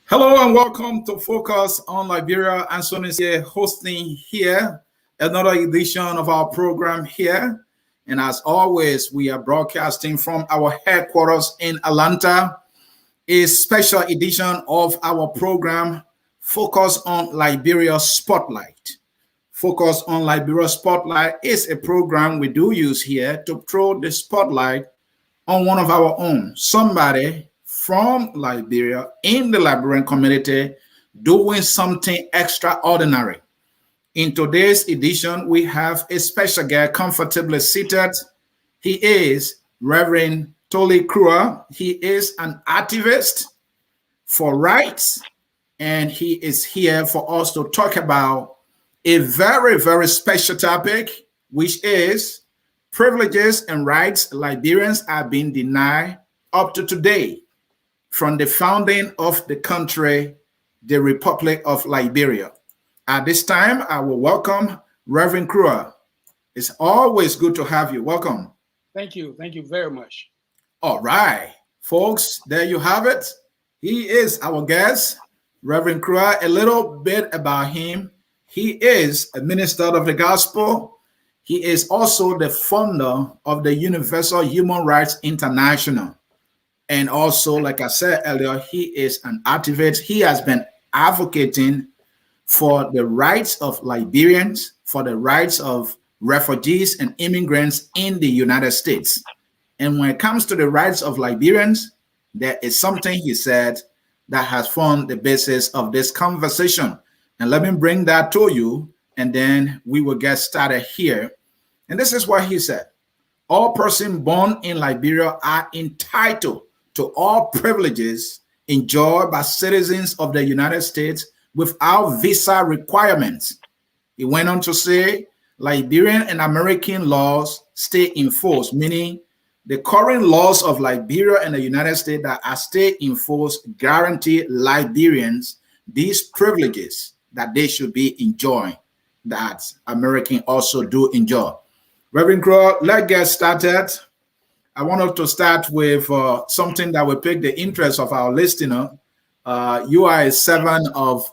Hello and welcome to Focus on Liberia. Anthony is here hosting here another edition of our program here. And as always, we are broadcasting from our headquarters in Atlanta, a special edition of our program, Focus on Liberia Spotlight. Focus on Liberia Spotlight is a program we do use here to throw the spotlight on one of our own, somebody from Liberia in the Liberian community doing something extraordinary. In today's edition, we have a special guest comfortably seated. He is Reverend Torli Krua. He is an activist for rights, and he is here for us to talk about a very, very special topic, which is privileges and rights Liberians have been denied up to today, from the founding of the country, the Republic of Liberia. At this time, I will welcome Reverend Krua. It's always good to have you. Welcome. Thank you. Thank you very much. All right, folks, there you have it. He is our guest, Reverend Krua. A little bit about him. He is a minister of the gospel. He is also the founder of the Universal Human Rights International. And also, like I said earlier, he is an activist. He has been advocating for the rights of Liberians, for the rights of refugees and immigrants in the United States. And when it comes to the rights of Liberians, there is something he said that has formed the basis of this conversation. And let me bring that to you, and then we will get started here. And this is what he said. All persons born in Liberia are entitled to all privileges enjoyed by citizens of the United States without visa requirements. He went on to say, Liberian and American laws stay in force, meaning the current laws of Liberia and the United States that are still in force guarantee Liberians these privileges that they should be enjoying, that Americans also do enjoy. Reverend Krua, let's get started. I wanted to start with something that will pique the interest of our listener. You are a servant of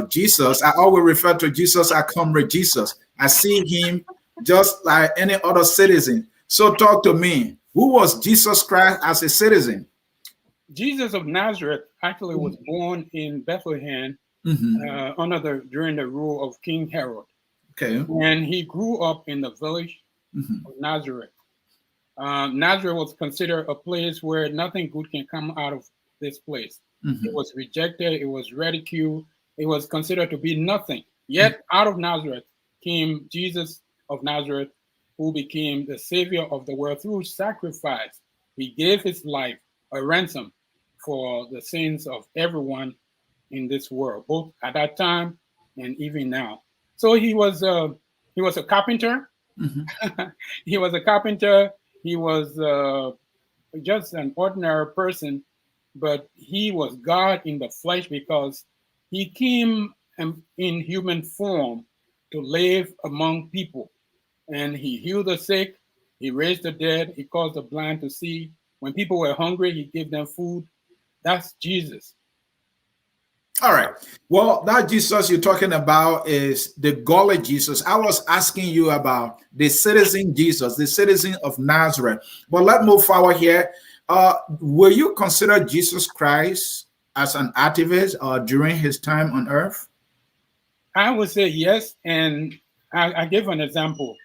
Jesus. I always refer to Jesus as Comrade Jesus. I see him just like any other citizen. So talk to me. Who was Jesus Christ as a citizen? Jesus of Nazareth actually was born in Bethlehem during the rule of King Herod. Okay. And he grew up in the village of Nazareth. Nazareth was considered a place where nothing good can come out of this place. It was rejected. It was ridiculed. It was considered to be nothing. Yet out of Nazareth came Jesus of Nazareth, who became the savior of the world through sacrifice. He gave his life a ransom for the sins of everyone in this world, both at that time and even now. So he was a carpenter. He was a carpenter. He was just an ordinary person, but he was God in the flesh because he came in human form to live among people. And he healed the sick, he raised the dead, he caused the blind to see. When people were hungry, he gave them food. That's Jesus. All right. Well, that Jesus you're talking about is the godly Jesus. I was asking you about the citizen Jesus, the citizen of Nazareth. But let's move forward here. Will you consider Jesus Christ as an activist during his time on earth? I would say yes. And I give an example.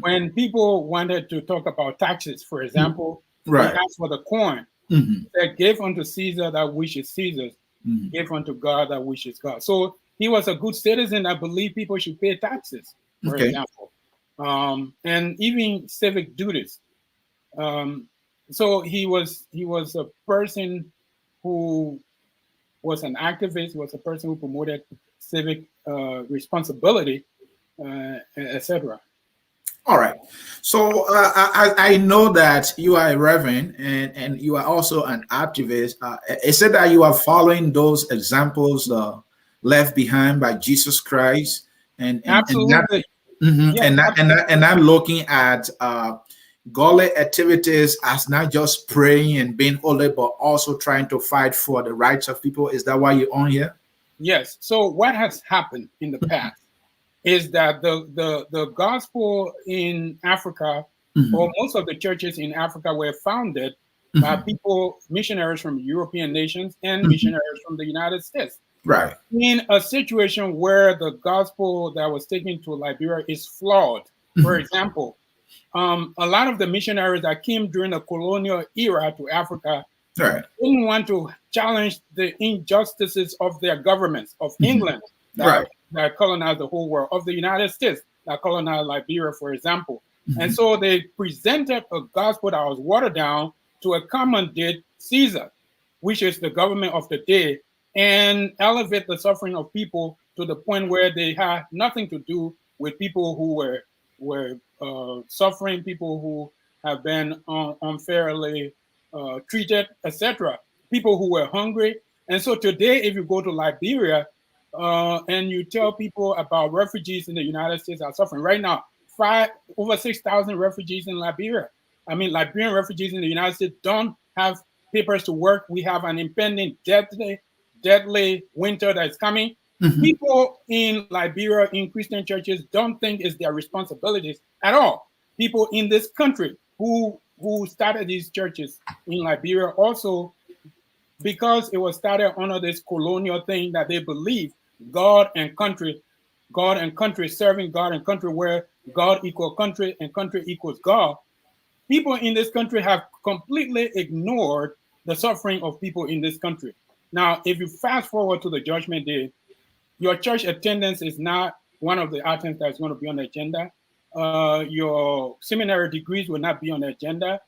When people wanted to talk about taxes, for example, they asked for the coin. They gave unto Caesar that which is Caesar's, give unto God that which is God. So he was a good citizen that believed people should pay taxes, for example, and even civic duties. So he was a person who was an activist, was a person who promoted civic responsibility, etc. All right. So I know that you are a reverend and you are also an activist. Is it that you are following those examples left behind by Jesus Christ and absolutely and not looking at godly activities as not just praying and being holy, but also trying to fight for the rights of people? Is that why you're on here? Yes. So what has happened in the past is that the gospel in Africa, or most of the churches in Africa, were founded by people, missionaries from European nations and missionaries from the United States. Right. In a situation where the gospel that was taken to Liberia is flawed. For example, a lot of the missionaries that came during the colonial era to Africa didn't want to challenge the injustices of their governments, of England, that colonized the whole world, of the United States that colonized Liberia, for example. And so they presented a gospel that was watered down to accommodate Caesar, which is the government of the day, and elevate the suffering of people to the point where they had nothing to do with people who were suffering, people who have been unfairly treated, etc. People who were hungry. And so today, if you go to Liberia, and you tell people about refugees in the United States are suffering right now, over 6,000 refugees in Liberia. Liberian refugees in the United States don't have papers to work. We have an impending deadly winter that's coming. People in Liberia, in Christian churches, don't think it's their responsibilities at all. People in this country who started these churches in Liberia also, because it was started under this colonial thing that they believe God and country, serving God and country, where God equals country and country equals God. People in this country have completely ignored the suffering of people in this country. Now, if you fast forward to the Judgment Day, your church attendance is not one of the items that's going to be on the agenda. Your seminary degrees will not be on the agenda.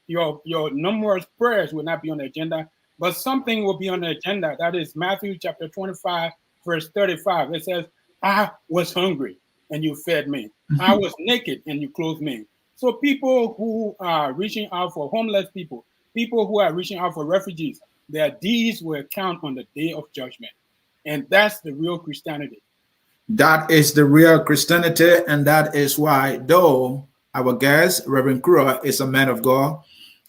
Your numerous prayers will not be on the agenda. But something will be on the agenda. That is Matthew chapter 25, verse 35. It says, I was hungry and you fed me. I was naked and you clothed me. So people who are reaching out for homeless people who are reaching out for refugees, their deeds will count on the day of judgment. And that's the real Christianity. That is the real Christianity. And that is why, though our guest, Reverend Krua, is a man of God,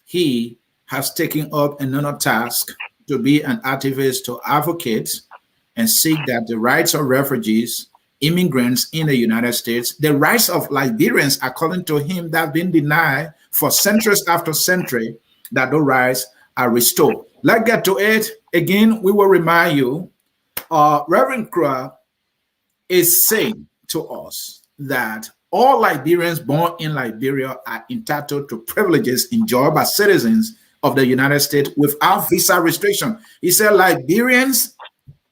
he has taken up another task to be an activist, to advocate and seek that the rights of refugees, immigrants in the United States, the rights of Liberians, according to him, that have been denied for centuries after century, that those rights are restored. Let's get to it. Again, we will remind you, Reverend Krua is saying to us that all Liberians born in Liberia are entitled to privileges enjoyed by citizens of the United States without visa restriction. He said Liberians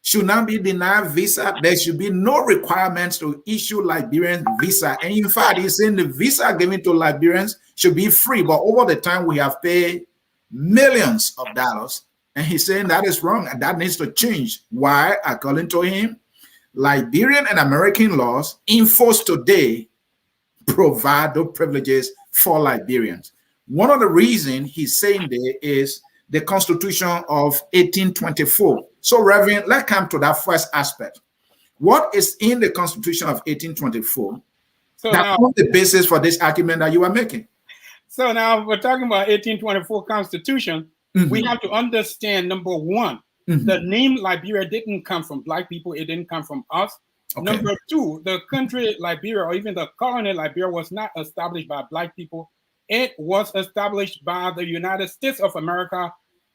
should not be denied visa. There should be no requirements to issue Liberian visa. And in fact, he's saying the visa given to Liberians should be free. But over the time, we have paid millions of dollars. And he's saying that is wrong and that needs to change. Why? According to him, Liberian and American laws enforced today provide those privileges for Liberians. One of the reasons he's saying there is the Constitution of 1824. So, Reverend, let's come to that first aspect. What is in the Constitution of 1824 that was the basis for this argument that you are making? So now we're talking about 1824 Constitution. We have to understand, number one, the name Liberia didn't come from Black people. It didn't come from us. Okay. Number two, the country Liberia, or even the colony Liberia, was not established by Black people. It was established by the United States of America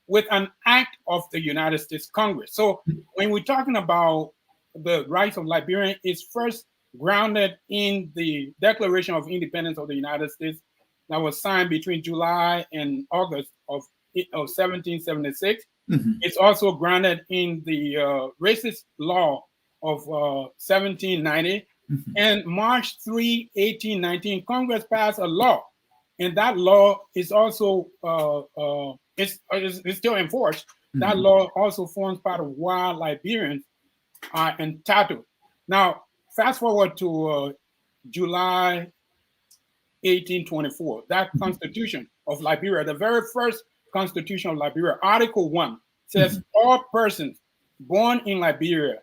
with an act of the United States Congress. So when we're talking about the rights of Liberians, it's first grounded in the Declaration of Independence of the United States that was signed between July and August of 1776. It's also grounded in the racist law of 1790. And March 3, 1819, Congress passed a law. And that law is also is still enforced. That law also forms part of why Liberians are entitled. Now, fast forward to July 1824, that Constitution of Liberia, the very first Constitution of Liberia, Article 1 says all persons born in Liberia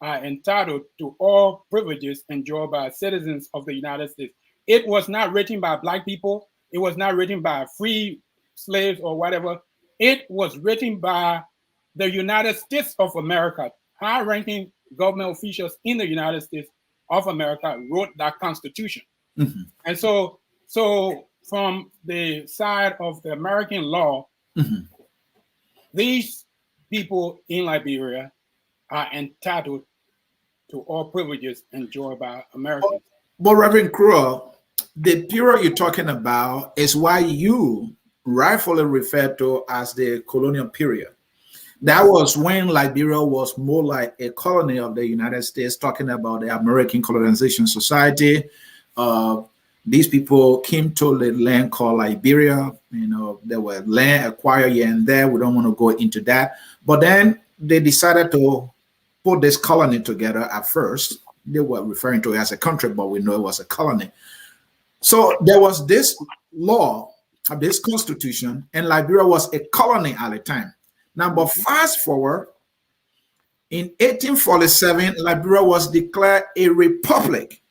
are entitled to all privileges enjoyed by citizens of the United States. It was not written by Black people. It was not written by free slaves or whatever. It was written by the United States of America. High-ranking government officials in the United States of America wrote that Constitution. And so from the side of the American law, these people in Liberia are entitled to all privileges enjoyed by Americans. But Reverend Krua, the period you're talking about is why you rightfully refer to as the colonial period. That was when Liberia was more like a colony of the United States, talking about the American colonization society. These people came to the land called Liberia. You know, there were land acquired here and there. We don't want to go into that. But then they decided to put this colony together at first. They were referring to it as a country, but we know it was a colony. So there was this law, this constitution, and Liberia was a colony at the time. Now, but fast forward, in 1847, Liberia was declared a republic,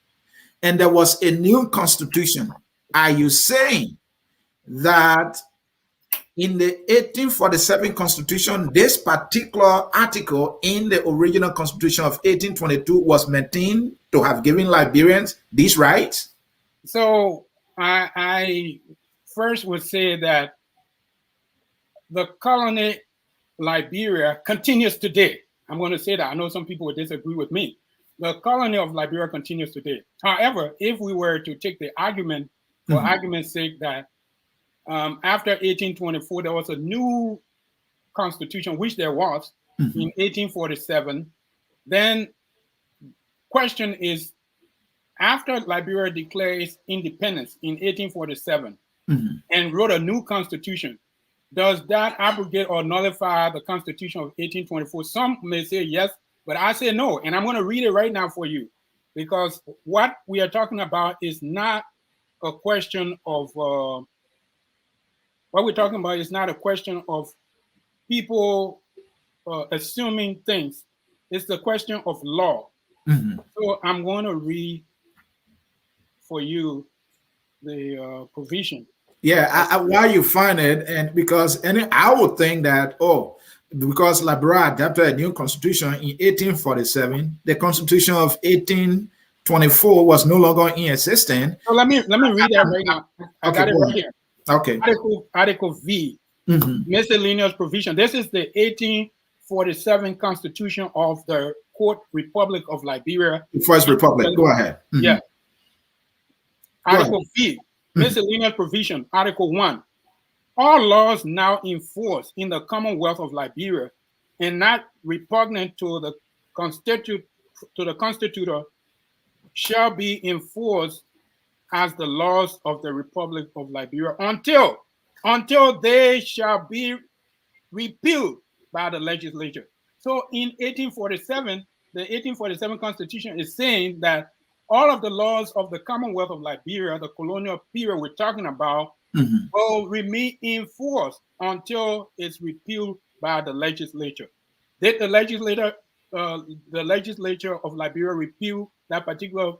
and there was a new constitution. Are you saying that in the 1847 Constitution, this particular article in the original Constitution of 1822 was maintained to have given Liberians these rights? So I first would say that the colony Liberia continues today. I'm going to say that. I know some people would disagree with me. The colony of Liberia continues today. However, if we were to take the argument, for argument's sake, that after 1824, there was a new constitution, which there was in 1847, then question is, after Liberia declares independence in 1847 and wrote a new constitution, does that abrogate or nullify the Constitution of 1824? Some may say yes, but I say no. And I'm going to read it right now for you, because what we are talking about is not a question of, what we're talking about is not a question of people assuming things. It's the question of law. So I'm going to read for you the provision. Yeah, why you find it, and because I would think that, because Liberia adopted a new constitution in 1847, the Constitution of 1824 was no longer in existence. So let me read that right now. I got it right here. Okay. Article V, miscellaneous provision. This is the 1847 Constitution of the Court Republic of Liberia. The First Republic. Go ahead. Yeah. Article V, miscellaneous provision. Article 1. All laws now in force in the Commonwealth of Liberia and not repugnant to the Constitutor shall be enforced as the laws of the Republic of Liberia until they shall be repealed by the legislature. So in 1847, the 1847 Constitution is saying that all of the laws of the Commonwealth of Liberia, the colonial period we're talking about, will remain in force until it's repealed by the legislature. Did the legislature of Liberia repeal that particular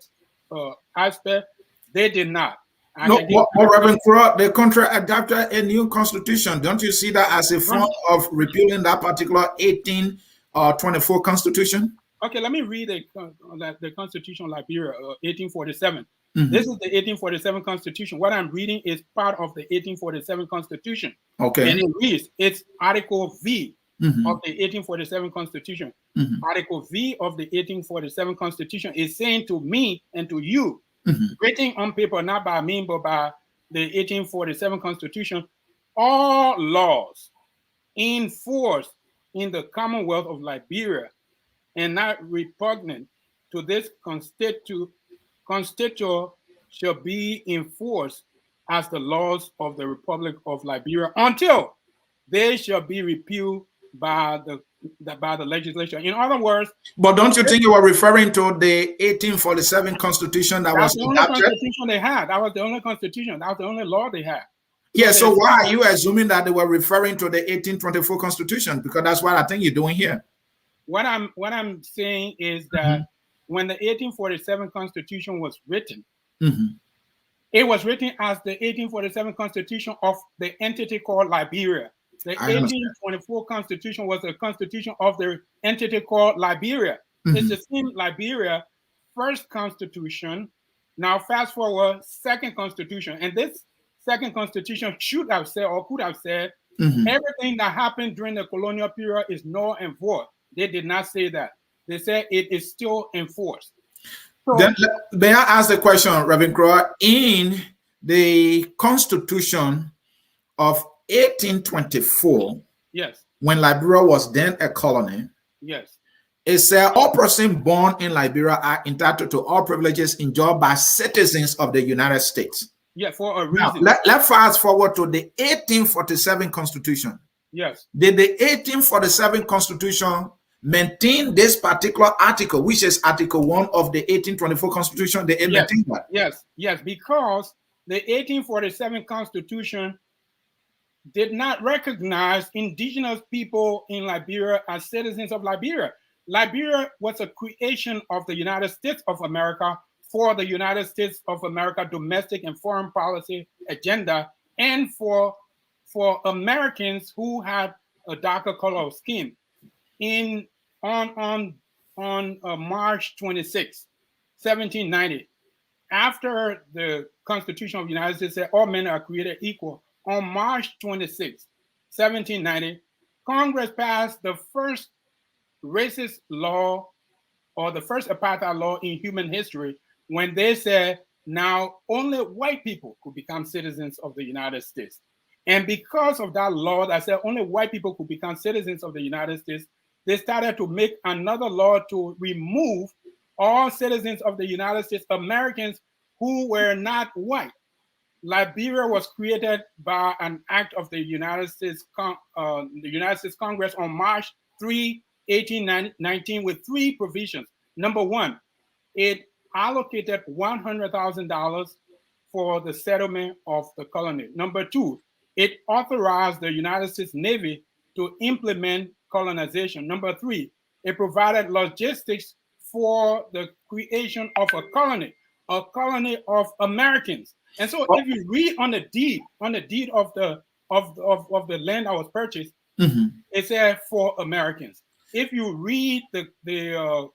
aspect? They did not. Reverend Krua, the country adopted a new constitution. Don't you see that as a form of repealing that particular 1824 constitution? Okay, let me read the Constitution of Liberia, 1847. This is the 1847 Constitution. What I'm reading is part of the 1847 Constitution. Okay. And it reads, it's Article V of the 1847 Constitution. Article V of the 1847 Constitution is saying to me and to you, written on paper, not by me, but by the 1847 Constitution, all laws in force in the Commonwealth of Liberia and not repugnant to this constitution shall be enforced as the laws of the Republic of Liberia until they shall be repealed by the legislature. In other words, but don't you think you were referring to the 1847 Constitution that was the only constitution they had? That was the only constitution. That was the only law they had. Yeah. So why are you assuming that they were referring to the 1824 Constitution? Because that's what I think you're doing here. What I'm saying is that when the 1847 Constitution was written, it was written as the 1847 Constitution of the entity called Liberia. The 1824 Constitution was the Constitution of the entity called Liberia. It's the same Liberia, first Constitution. Now fast forward, second Constitution. And this second Constitution should have said or could have said everything that happened during the colonial period is null and void. They did not say that. They said it is still enforced. So, then may I ask the question, Reverend Krua, in the Constitution of 1824, yes, when Liberia was then a colony, yes, it said all persons born in Liberia are entitled to all privileges enjoyed by citizens of the United States. Yeah, for a reason. Now, let's fast forward to the 1847 Constitution. Yes. Did the 1847 Constitution maintain this particular article, which is Article 1 of the 1824 Constitution? They maintain that. Yes, because the 1847 Constitution did not recognize indigenous people in Liberia as citizens of Liberia. Liberia was a creation of the United States of America for the United States of America domestic and foreign policy agenda and for Americans who had a darker color of skin. On March 26, 1790, after the Constitution of the United States said all men are created equal, on March 26, 1790, Congress passed the first racist law, or the first apartheid law in human history, when they said now only white people could become citizens of the United States. And because of that law that said only white people could become citizens of the United States, they started to make another law to remove all citizens of the United States, Americans who were not white. Liberia was created by an act of the United States Congress on March 3, 1819, with 3 provisions. Number 1, it allocated $100,000 for the settlement of the colony. Number 2, it authorized the United States Navy to implement colonization. Number 3, it provided logistics for the creation of a colony of Americans. And so, if you read on the deed of the land that was purchased, it said for Americans. If you read the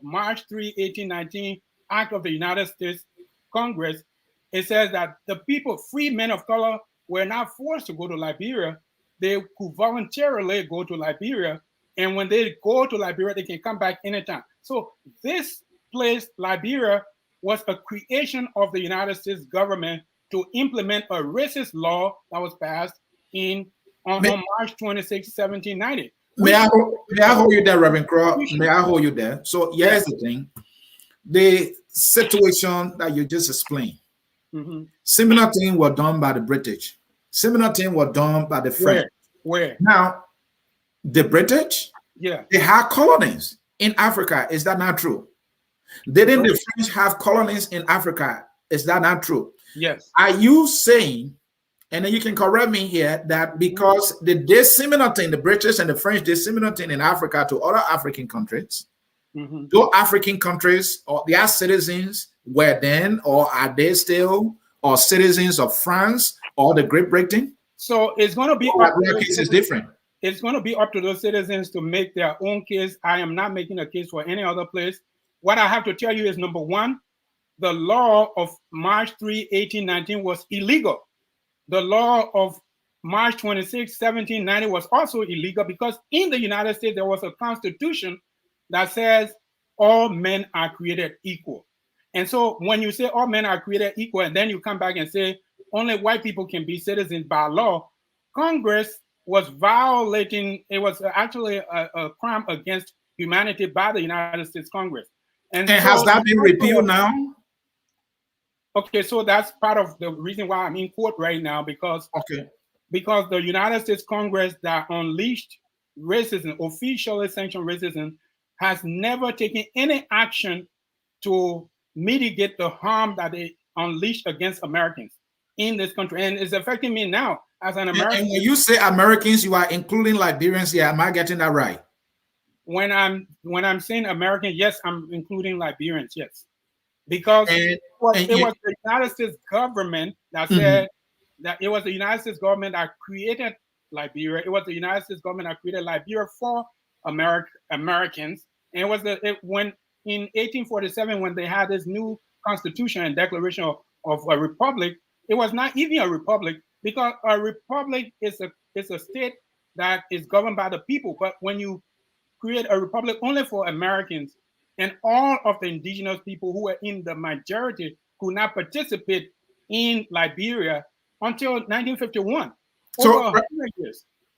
March 3, 1819 Act of the United States Congress, it says that the people, free men of color, were not forced to go to Liberia. They could voluntarily go to Liberia, and when they go to Liberia, they can come back anytime. So this place, Liberia, was a creation of the United States government to implement a racist law that was passed on March 26, 1790. May I hold you there, Reverend Krua? May I hold you there? So here's the thing. The situation that you just explained, similar thing was done by the British. Similar thing was done by the French. Where? Now, the British, they had colonies in Africa. Is that not true? Didn't the French have colonies in Africa? Is that not true? Yes. Are you saying, and then you can correct me here, that because they did similar thing, the British and the French did similar thing in Africa to other African countries, those African countries or their citizens were then, or are they still, or citizens of France or the Great Britain? So it's going to be their case is different. It's going to be up to those citizens to make their own case. I am not making a case for any other place. What I have to tell you is, number 1, the law of March 3, 1819 was illegal. The law of March 26, 1790 was also illegal, because in the United States, there was a constitution that says all men are created equal. And so when you say all men are created equal, and then you come back and say only white people can be citizens by law, Congress was violating, it was actually a crime against humanity by the United States Congress. And so, has that been repealed now? Okay, so that's part of the reason why I'm in court right now, because the United States Congress that unleashed racism, officially sanctioned racism, has never taken any action to mitigate the harm that they unleashed against Americans in this country. And it's affecting me now as an American. And when you say Americans, you are including Liberians here. Am I getting that right? When I'm saying American, yes, I'm including Liberians, yes. Because it was the United States government that said that it was the United States government that created Liberia. It was the United States government that created Liberia for Americans. And it was when in 1847, when they had this new constitution and declaration of a republic, it was not even a republic, because a republic is a state that is governed by the people. But when you create a republic only for Americans, and all of the indigenous people who were in the majority could not participate in Liberia until 1951. So,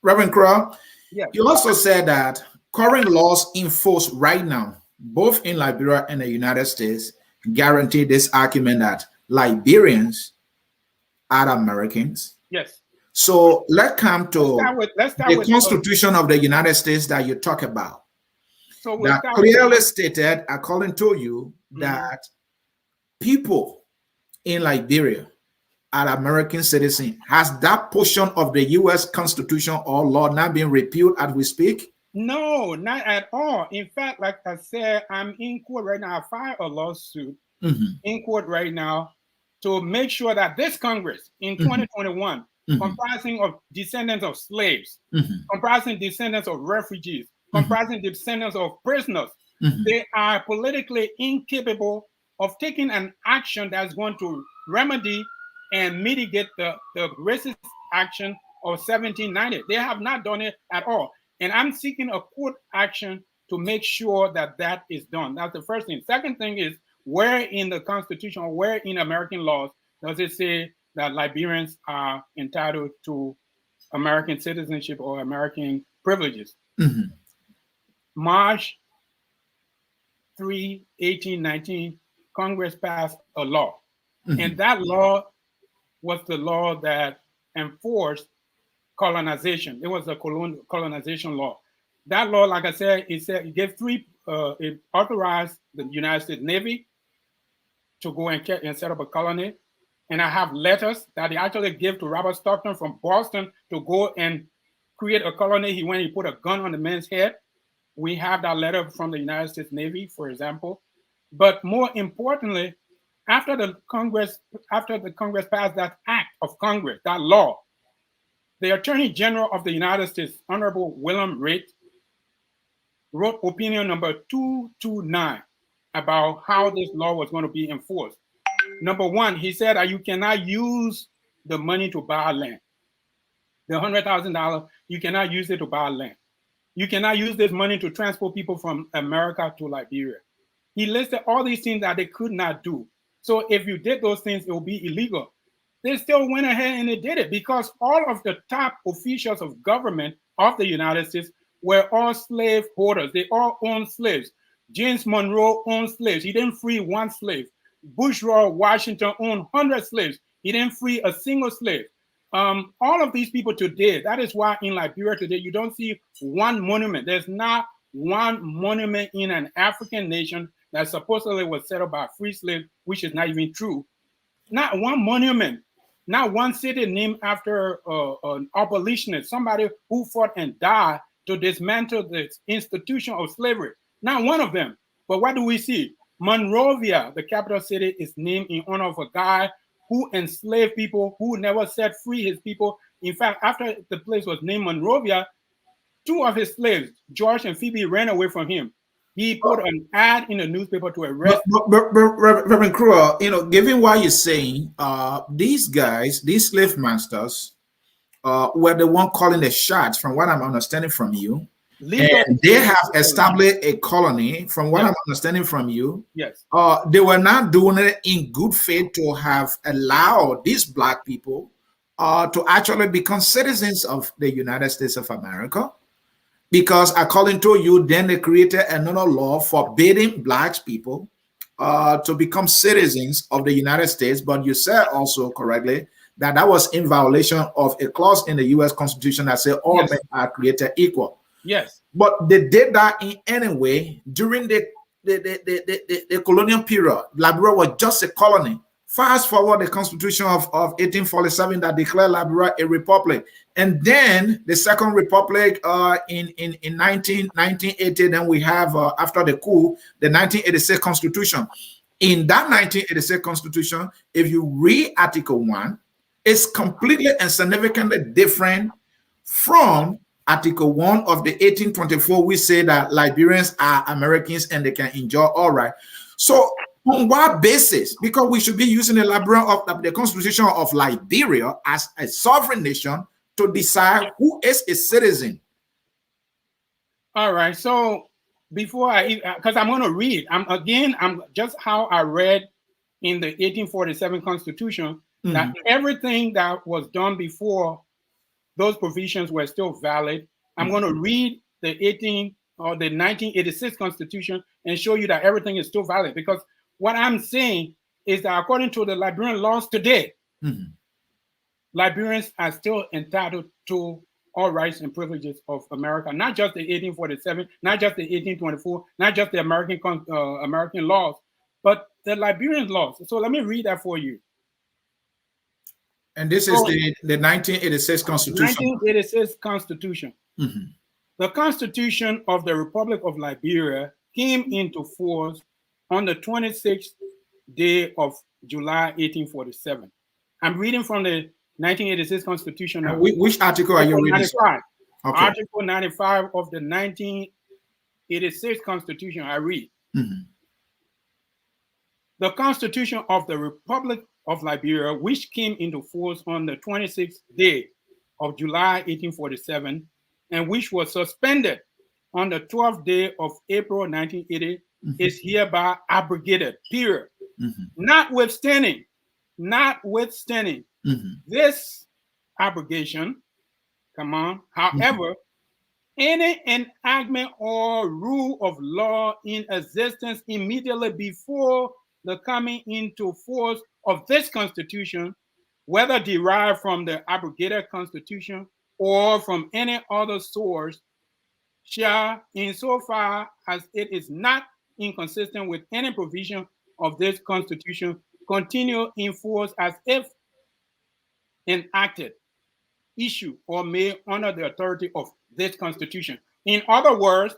Reverend Krua, yes. You also said that current laws enforced right now, both in Liberia and the United States, guarantee this argument that Liberians are Americans. Yes. So let's come to the Constitution of the United States that you talk about. So that clearly stated, according to you, that people in Liberia are American citizens. Has that portion of the U.S. Constitution or law not been repealed as we speak? No, not at all. In fact, like I said, I'm in court right now. I filed a lawsuit in court right now to make sure that this Congress in 2021, comprising of descendants of slaves, comprising descendants of refugees, comprising descendants of prisoners, they are politically incapable of taking an action that's going to remedy and mitigate the racist action of 1790. They have not done it at all. And I'm seeking a court action to make sure that that is done. That's the first thing. Second thing is, where in the Constitution or where in American laws does it say that Liberians are entitled to American citizenship or American privileges? March 3, 1819, Congress passed a law. And that law was the law that enforced colonization. It was a colonization law. That law, like I said, it gave it authorized the United States Navy to go and set up a colony. And I have letters that he actually gave to Robert Stockton from Boston to go and create a colony. He went and put a gun on the man's head. We have that letter from the United States Navy, for example. But more importantly, after the Congress passed that act of Congress, that law, the Attorney General of the United States, Honorable William Raitt, wrote opinion number 229 about how this law was going to be enforced. Number one, he said that you cannot use the money to buy land. The $100,000, you cannot use it to buy land. You cannot use this money to transport people from America to Liberia. He listed all these things that they could not do. So if you did those things, it would be illegal. They still went ahead and they did it because all of the top officials of government of the United States were all slave holders. They all owned slaves. James Monroe owned slaves. He didn't free one slave. Bourgeois Washington owned 100 slaves. He didn't free a single slave. All of these people today, that is why in Liberia today, you don't see one monument. There's not one monument in an African nation that supposedly was set up by free slaves, which is not even true. Not one monument, not one city named after an abolitionist, somebody who fought and died to dismantle the institution of slavery. Not one of them. But what do we see? Monrovia, the capital city, is named in honor of a guy who enslaved people, who never set free his people. In fact, after the place was named Monrovia, two of his slaves, George and Phoebe, ran away from him. He put an ad in the newspaper to arrest. But Reverend Krua, given what you're saying, these guys, these slave masters, were the one calling the shots, from what I'm understanding from you. And they have established a colony, from what I'm understanding from you. Yes. They were not doing it in good faith to have allowed these Black people to actually become citizens of the United States of America. Because according to you, then they created another law forbidding Black people to become citizens of the United States. But you said also correctly that that was in violation of a clause in the U.S. Constitution that said all men are created equal. Yes. But they did that in any way during the colonial period. Liberia was just a colony. Fast forward the Constitution of 1847 that declared Liberia a republic. And then the Second Republic in 1980, then we have, after the coup, the 1986 Constitution. In that 1986 Constitution, if you read Article 1, it's completely and significantly different from Article 1 of the 1824, we say that Liberians are Americans and they can enjoy all right. So on what basis? Because we should be using the Constitution of Liberia as a sovereign nation to decide who is a citizen. All right. So before because I'm going to read, I'm just how I read in the 1847 Constitution that everything that was done before those provisions were still valid. I'm going to read the 1986 Constitution and show you that everything is still valid. Because what I'm saying is that according to the Liberian laws today, Liberians are still entitled to all rights and privileges of America, not just the 1847, not just the 1824, not just the American laws, but the Liberian laws. So let me read that for you. And this is the 1986 Constitution. 1986 Constitution. The Constitution of the Republic of Liberia came into force on the 26th day of July 1847. I'm reading from the 1986 Constitution now. Which article are you reading? 95. Okay. Article 95 of the 1986 Constitution, I read. The Constitution of the Republic of Liberia, which came into force on the 26th day of July 1847, and which was suspended on the 12th day of April 1980, is hereby abrogated, period. Notwithstanding this abrogation, however, any enactment or rule of law in existence immediately before the coming into force of this Constitution, whether derived from the abrogated Constitution or from any other source, shall, insofar as it is not inconsistent with any provision of this Constitution, continue in force as if enacted, issue, or made under the authority of this Constitution. In other words,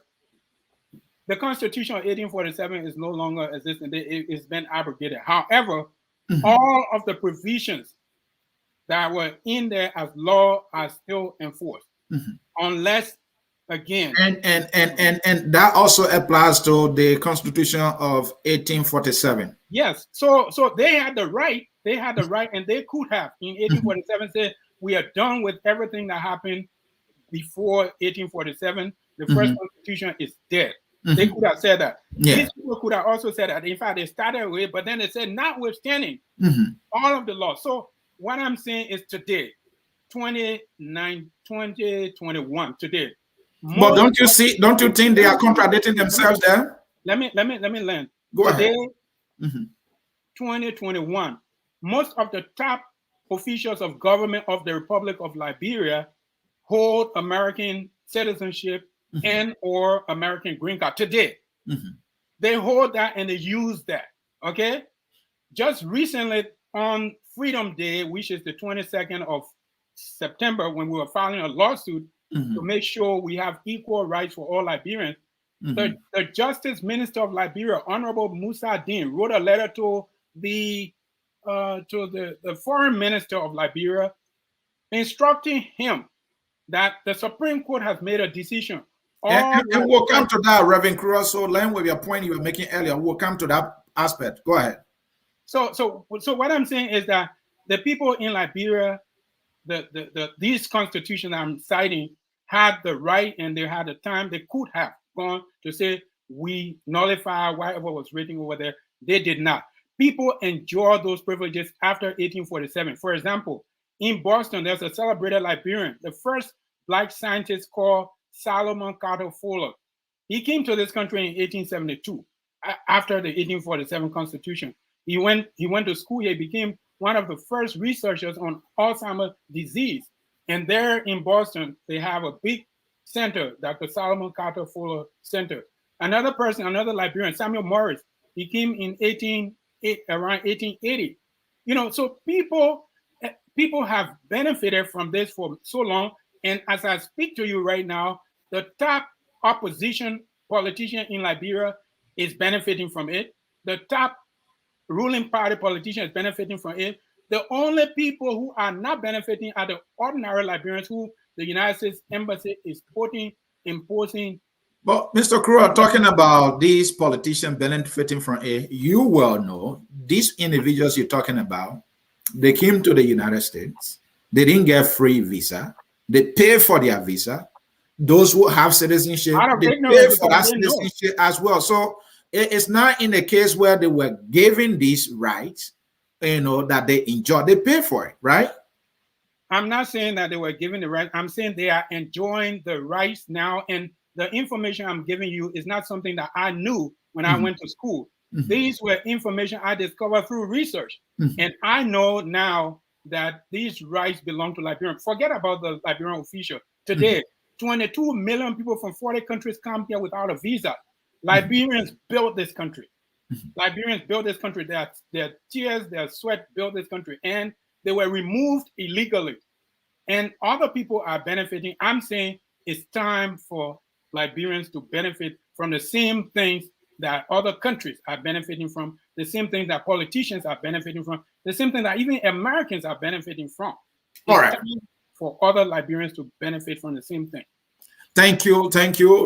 the Constitution of 1847 is no longer existing. It's been abrogated. However, all of the provisions that were in there as law are still enforced, unless, again, and that also applies to the Constitution of 1847. Yes. So they had the right. And they could have in 1847 said, we are done with everything that happened before 1847. The first Constitution is dead. They could have said that. These people could have also said that. In fact, they started with, but then they said, notwithstanding all of the law. So what I'm saying is today, 2021, today. But don't you think they are contradicting themselves there? Let me land. Go ahead. 2021, most of the top officials of government of the Republic of Liberia hold American citizenship and or American green card today. They hold that and they use that, okay? Just recently on Freedom Day, which is the 22nd of September, when we were filing a lawsuit to make sure we have equal rights for all Liberians, the Justice Minister of Liberia, Honorable Musa Dean, wrote a letter to the Foreign Minister of Liberia, instructing him that the Supreme Court has made a decision. And we'll come to that, Reverend Krua. So, land with your point you were making earlier. We'll come to that aspect. Go ahead. So what I'm saying is that the people in Liberia, these constitutions I'm citing, had the right and they had the time. They could have gone to say we nullify whatever was written over there. They did not. People enjoy those privileges after 1847. For example, in Boston, there's a celebrated Liberian, the first Black scientist called Solomon Carter Fuller. He came to this country in 1872 after the 1847 Constitution. He went to school here. He became one of the first researchers on Alzheimer's disease. And there in Boston, they have a big center, Dr. Solomon Carter Fuller Center. Another person, another Liberian, Samuel Morris, he came in around 1880. So people have benefited from this for so long. And as I speak to you right now, the top opposition politician in Liberia is benefiting from it. The top ruling party politician is benefiting from it. The only people who are not benefiting are the ordinary Liberians who the United States Embassy is imposing. But Mr. Krua, talking about these politicians benefiting from it, you well know these individuals you're talking about, they came to the United States. They didn't get free visa. They pay for their visa. Those who have citizenship, they pay for that citizenship as well. So it's not in the case where they were given these rights, that they enjoy. They pay for it, right? I'm not saying that they were given the right. I'm saying they are enjoying the rights now. And the information I'm giving you is not something that I knew when I went to school. These were information I discovered through research. And I know now that these rights belong to Liberians. Forget about the Liberian official. Today, 22 million people from 40 countries come here without a visa. Liberians built this country. Liberians built this country. Their tears, their sweat built this country. And they were removed illegally. And other people are benefiting. I'm saying it's time for Liberians to benefit from the same things that other countries are benefiting from. the same thing that politicians are benefiting from, the same thing that even Americans are benefiting from. All right. For other Liberians to benefit from the same thing. Thank you,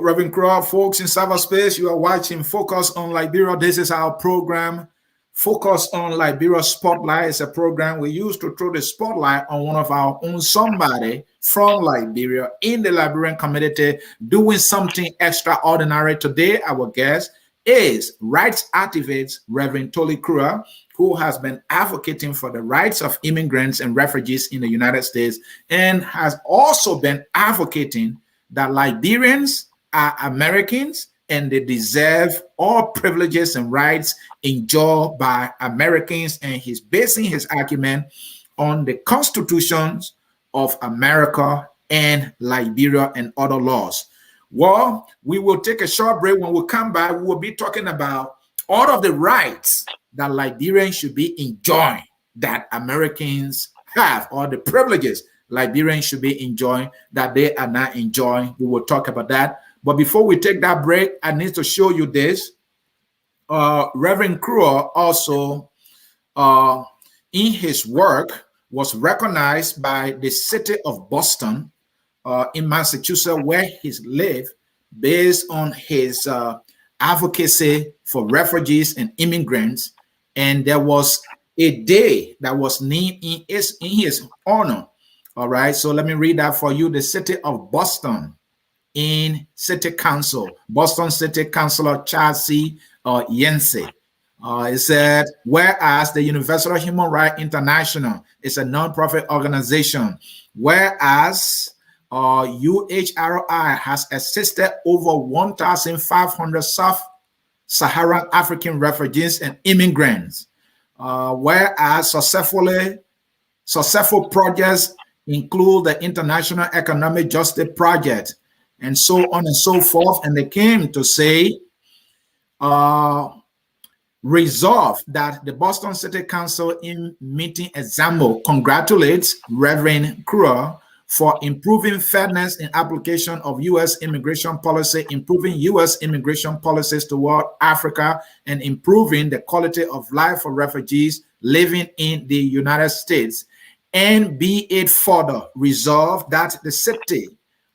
Reverend Krua. Folks in cyberspace, you are watching Focus on Liberia. This is our program. Focus on Liberia Spotlight is a program we use to throw the spotlight on one of our own, somebody from Liberia in the Liberian community doing something extraordinary. Today, our guest is rights activist Reverend Torli Krua, who has been advocating for the rights of immigrants and refugees in the United States, and has also been advocating that Liberians are Americans and they deserve all privileges and rights enjoyed by Americans. And he's basing his argument on the constitutions of America and Liberia and other laws. Well, we will take a short break. When we come back, we will be talking about all of the rights that Liberians should be enjoying that Americans have, or the privileges Liberians should be enjoying that they are not enjoying. We will talk about that. But before we take that break, I need to show you this. Reverend Krua also, in his work, was recognized by the city of Boston in Massachusetts, where he lived, based on his advocacy for refugees and immigrants. And there was a day that was named in his honor. All right, so let me read that for you. The city of Boston, in City Council, Boston City Councilor Charles C. Yancey. It said, whereas the Universal Human Rights International is a non-profit organization, whereas UHRI has assisted over 1,500 Sub-Saharan African refugees and immigrants, whereas successful projects include the International Economic Justice Project, and so on and so forth. And they came to say, resolve that the Boston City Council in meeting example congratulates Reverend Krua for improving fairness in application of U.S. immigration policy, improving U.S. immigration policies toward Africa, and improving the quality of life for refugees living in the United States. And be it further resolved that the city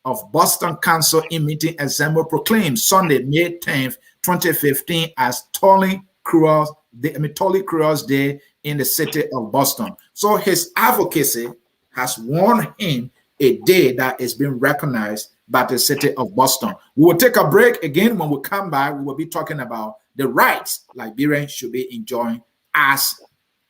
of Boston Council in meeting example proclaims Sunday, May 10th, 2015 as Torli Krua's Day in the city of Boston. So his advocacy has won him a day that is being recognized by the city of Boston. We will take a break. Again, when we come back, we will be talking about the rights Liberians should be enjoying as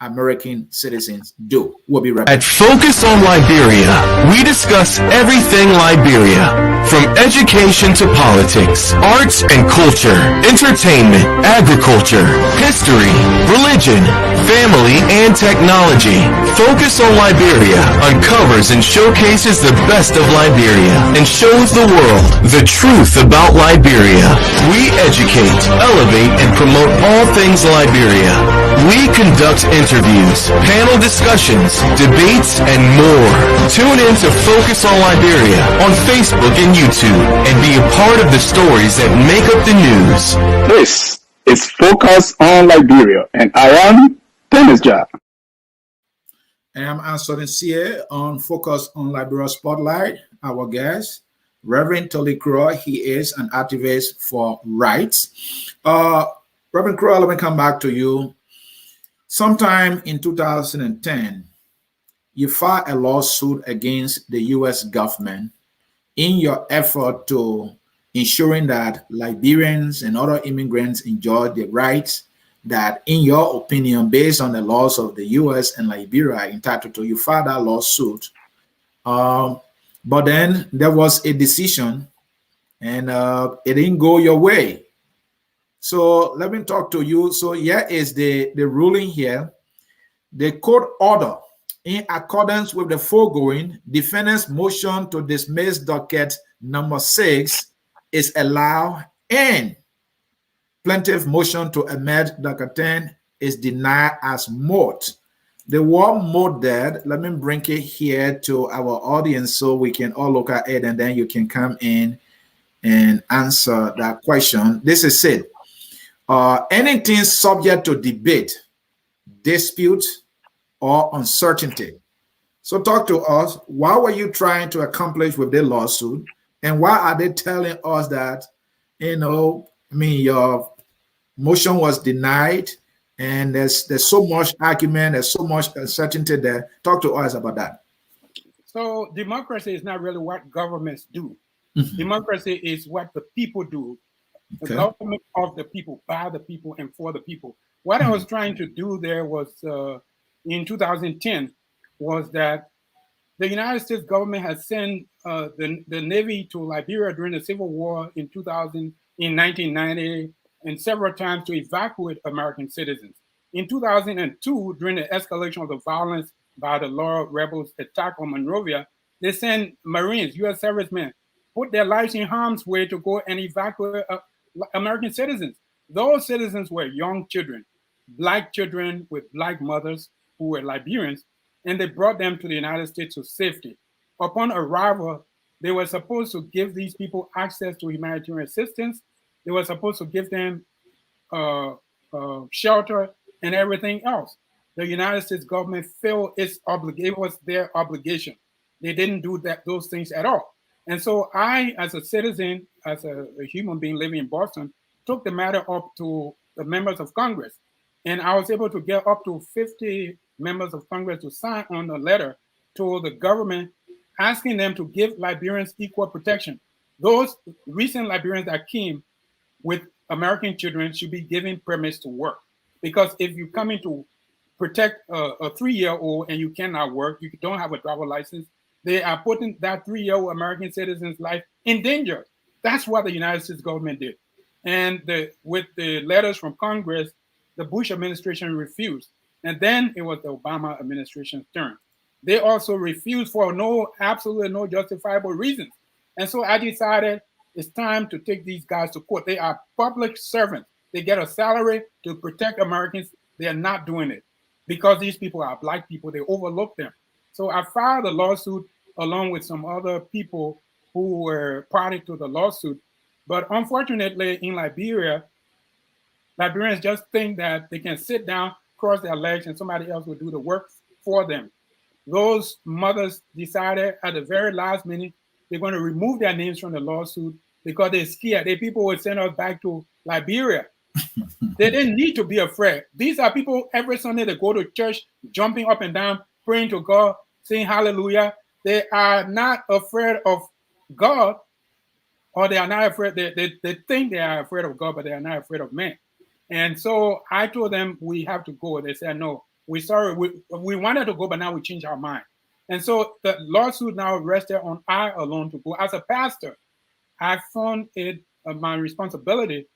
American citizens do. We'll be right back. At Focus on Liberia, we discuss everything Liberia, from education to politics, arts and culture, entertainment, agriculture, history, religion, family, and technology. Focus on Liberia uncovers and showcases the best of Liberia and shows the world the truth about Liberia. We educate, elevate, and promote all things Liberia. We conduct interviews, panel discussions, debates, and more. Tune in to Focus on Liberia on Facebook and YouTube and be a part of the stories that make up the news. This is Focus on Liberia, and I am Dennis Jah. I am answering here on Focus on Liberia Spotlight. Our guest, Reverend Torli Krua, he is an activist for rights. Reverend Krua, let me come back to you. Sometime in 2010, you filed a lawsuit against the U.S. government in your effort to ensuring that Liberians and other immigrants enjoy the rights that, in your opinion, based on the laws of the U.S. and Liberia, are entitled to. You filed that lawsuit. But then there was a decision, and it didn't go your way. So let me talk to you. So here is the ruling here. The court order, in accordance with the foregoing, defendant's motion to dismiss docket number 6 is allowed, and plaintiff motion to amend docket 10 is denied as moot. The word moot there, let me bring it here to our audience so we can all look at it, and then you can come in and answer that question. This is it. anything subject to debate, dispute, or uncertainty. So talk to us. What were you trying to accomplish with the lawsuit? And why are they telling us that, your motion was denied and there's so much argument, there's so much uncertainty there? Talk to us about that. So democracy is not really what governments do. Mm-hmm. Democracy is what the people do. Okay. The government of the people, by the people, and for the people. What I was trying to do there was, in 2010, was that the United States government had sent the Navy to Liberia during the Civil War in 1990, and several times to evacuate American citizens. In 2002, during the escalation of the violence by the Law rebels' attack on Monrovia, they sent Marines, U.S. servicemen, put their lives in harm's way to go and evacuate American citizens. Those citizens were young children, Black children with Black mothers who were Liberians, and they brought them to the United States to safety. Upon arrival, they were supposed to give these people access to humanitarian assistance. They were supposed to give them shelter and everything else. The United States government failed its obligation. It was their obligation. They didn't do those things at all. And so I, as a citizen, as a human being living in Boston, took the matter up to the members of Congress. And I was able to get up to 50 members of Congress to sign on a letter to the government asking them to give Liberians equal protection. Those recent Liberians that came with American children should be given permits to work. Because if you come in to protect a 3-year-old and you cannot work, you don't have a driver license, they are putting that 3-year-old American citizen's life in danger. That's what the United States government did. And with the letters from Congress, the Bush administration refused. And then it was the Obama administration's turn. They also refused for absolutely no justifiable reasons. And so I decided it's time to take these guys to court. They are public servants. They get a salary to protect Americans. They are not doing it because these people are Black people. They overlook them. So I filed a lawsuit along with some other people who were party to the lawsuit. But unfortunately, in Liberia, Liberians just think that they can sit down, cross their legs, and somebody else will do the work for them. Those mothers decided at the very last minute they're going to remove their names from the lawsuit because they're scared. The people would send us back to Liberia. They didn't need to be afraid. These are people every Sunday they go to church, jumping up and down, praying to God, saying hallelujah. They are not afraid of God, or they are not afraid. They think they are afraid of God, but they are not afraid of men. And so I told them we have to go. They said, no, we're sorry. We wanted to go, but now we changed our mind. And so the lawsuit now rested on I alone to go. As a pastor, I found it my responsibility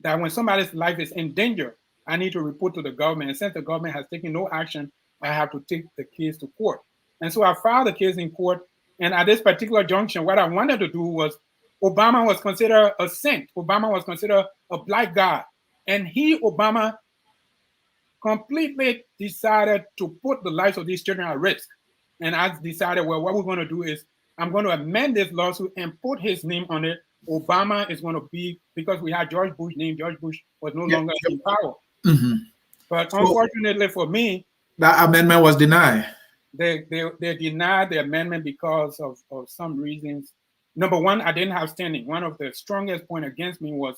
that when somebody's life is in danger, I need to report to the government. And since the government has taken no action, I have to take the case to court. And so I filed the case in court. And at this particular junction, what I wanted to do was, Obama was considered a saint. Obama was considered a Black guy. And Obama, completely decided to put the lives of these children at risk. And I decided, well, what we're going to do is I'm going to amend this lawsuit and put his name on it. Obama is going to be, because we had George Bush's name, George Bush was no longer in power. Mm-hmm. But unfortunately for me, that amendment was denied. They denied the amendment because of some reasons. Number one, I didn't have standing. One of the strongest points against me was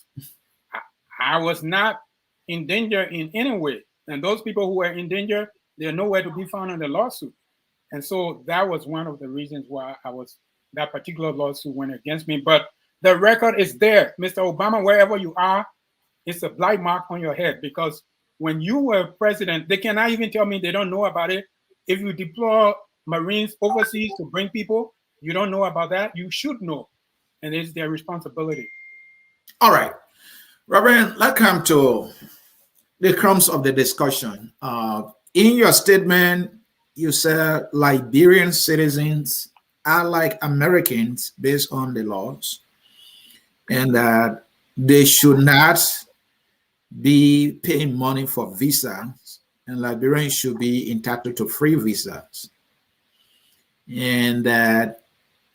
I was not in danger in any way. And those people who were in danger, they're nowhere to be found in the lawsuit. And so that was one of the reasons why that particular lawsuit went against me. But the record is there. Mr. Obama, wherever you are, it's a black mark on your head, because when you were president, they cannot even tell me they don't know about it. If you deploy Marines overseas to bring people, you don't know about that. You should know. And it's their responsibility. All right. Reverend, let's come to the crumbs of the discussion. In your statement, you said Liberian citizens are like Americans based on the laws, and that they should not be paying money for visas, and Liberians should be entitled to free visas. And that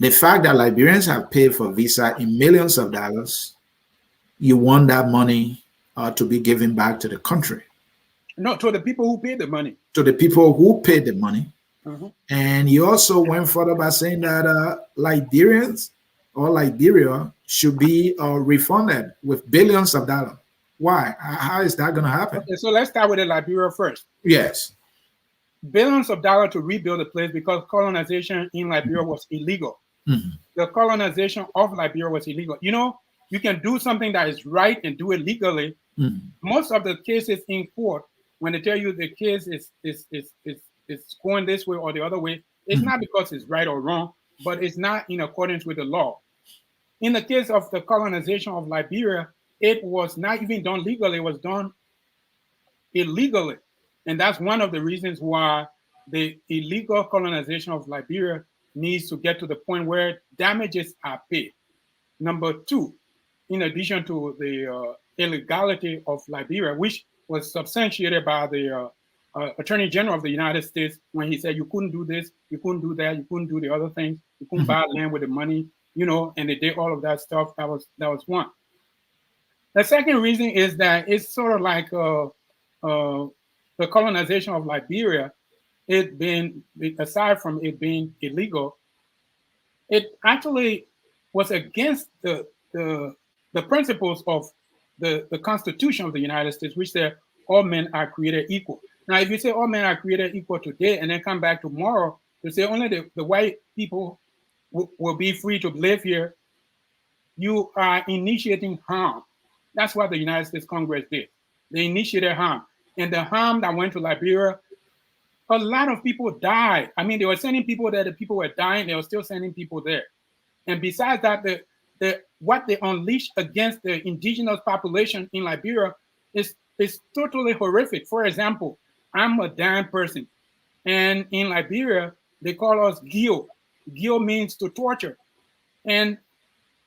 the fact that Liberians have paid for visa in millions of dollars, you want that money to be given back to the country. No, to the people who paid the money. To the people who paid the money. Uh-huh. And he also went further by saying that Liberians or Liberia should be refunded with billions of dollars. Why? How is that going to happen? Okay, so let's start with the Liberia first. Yes. Billions of dollars to rebuild the place because colonization in Liberia was illegal. Mm-hmm. The colonization of Liberia was illegal. You know, you can do something that is right and do it legally. Mm-hmm. Most of the cases in court, when they tell you the case is going this way or the other way, it's not because it's right or wrong, but it's not in accordance with the law. In the case of the colonization of Liberia, it was not even done legally, it was done illegally. And that's one of the reasons why the illegal colonization of Liberia needs to get to the point where damages are paid. Number two, in addition to the illegality of Liberia, which was substantiated by the Attorney General of the United States when he said you couldn't do this, you couldn't do that, you couldn't do the other things, you couldn't buy land with the money, you know, and they did all of that stuff. That was one. The second reason is that it's sort of like the colonization of Liberia, it being, aside from it being illegal, it actually was against the principles of the Constitution of the United States, which said all men are created equal. Now, if you say all men are created equal today and then come back tomorrow to say only the white people will be free to live here, you are initiating harm. That's what the United States Congress did. They initiated harm. And the harm that went to Liberia, a lot of people died. I mean, they were sending people there, the people were dying, they were still sending people there. And besides that, what they unleashed against the indigenous population in Liberia is totally horrific. For example, I'm a Dan person. And in Liberia, they call us Gio. Gio means to torture. And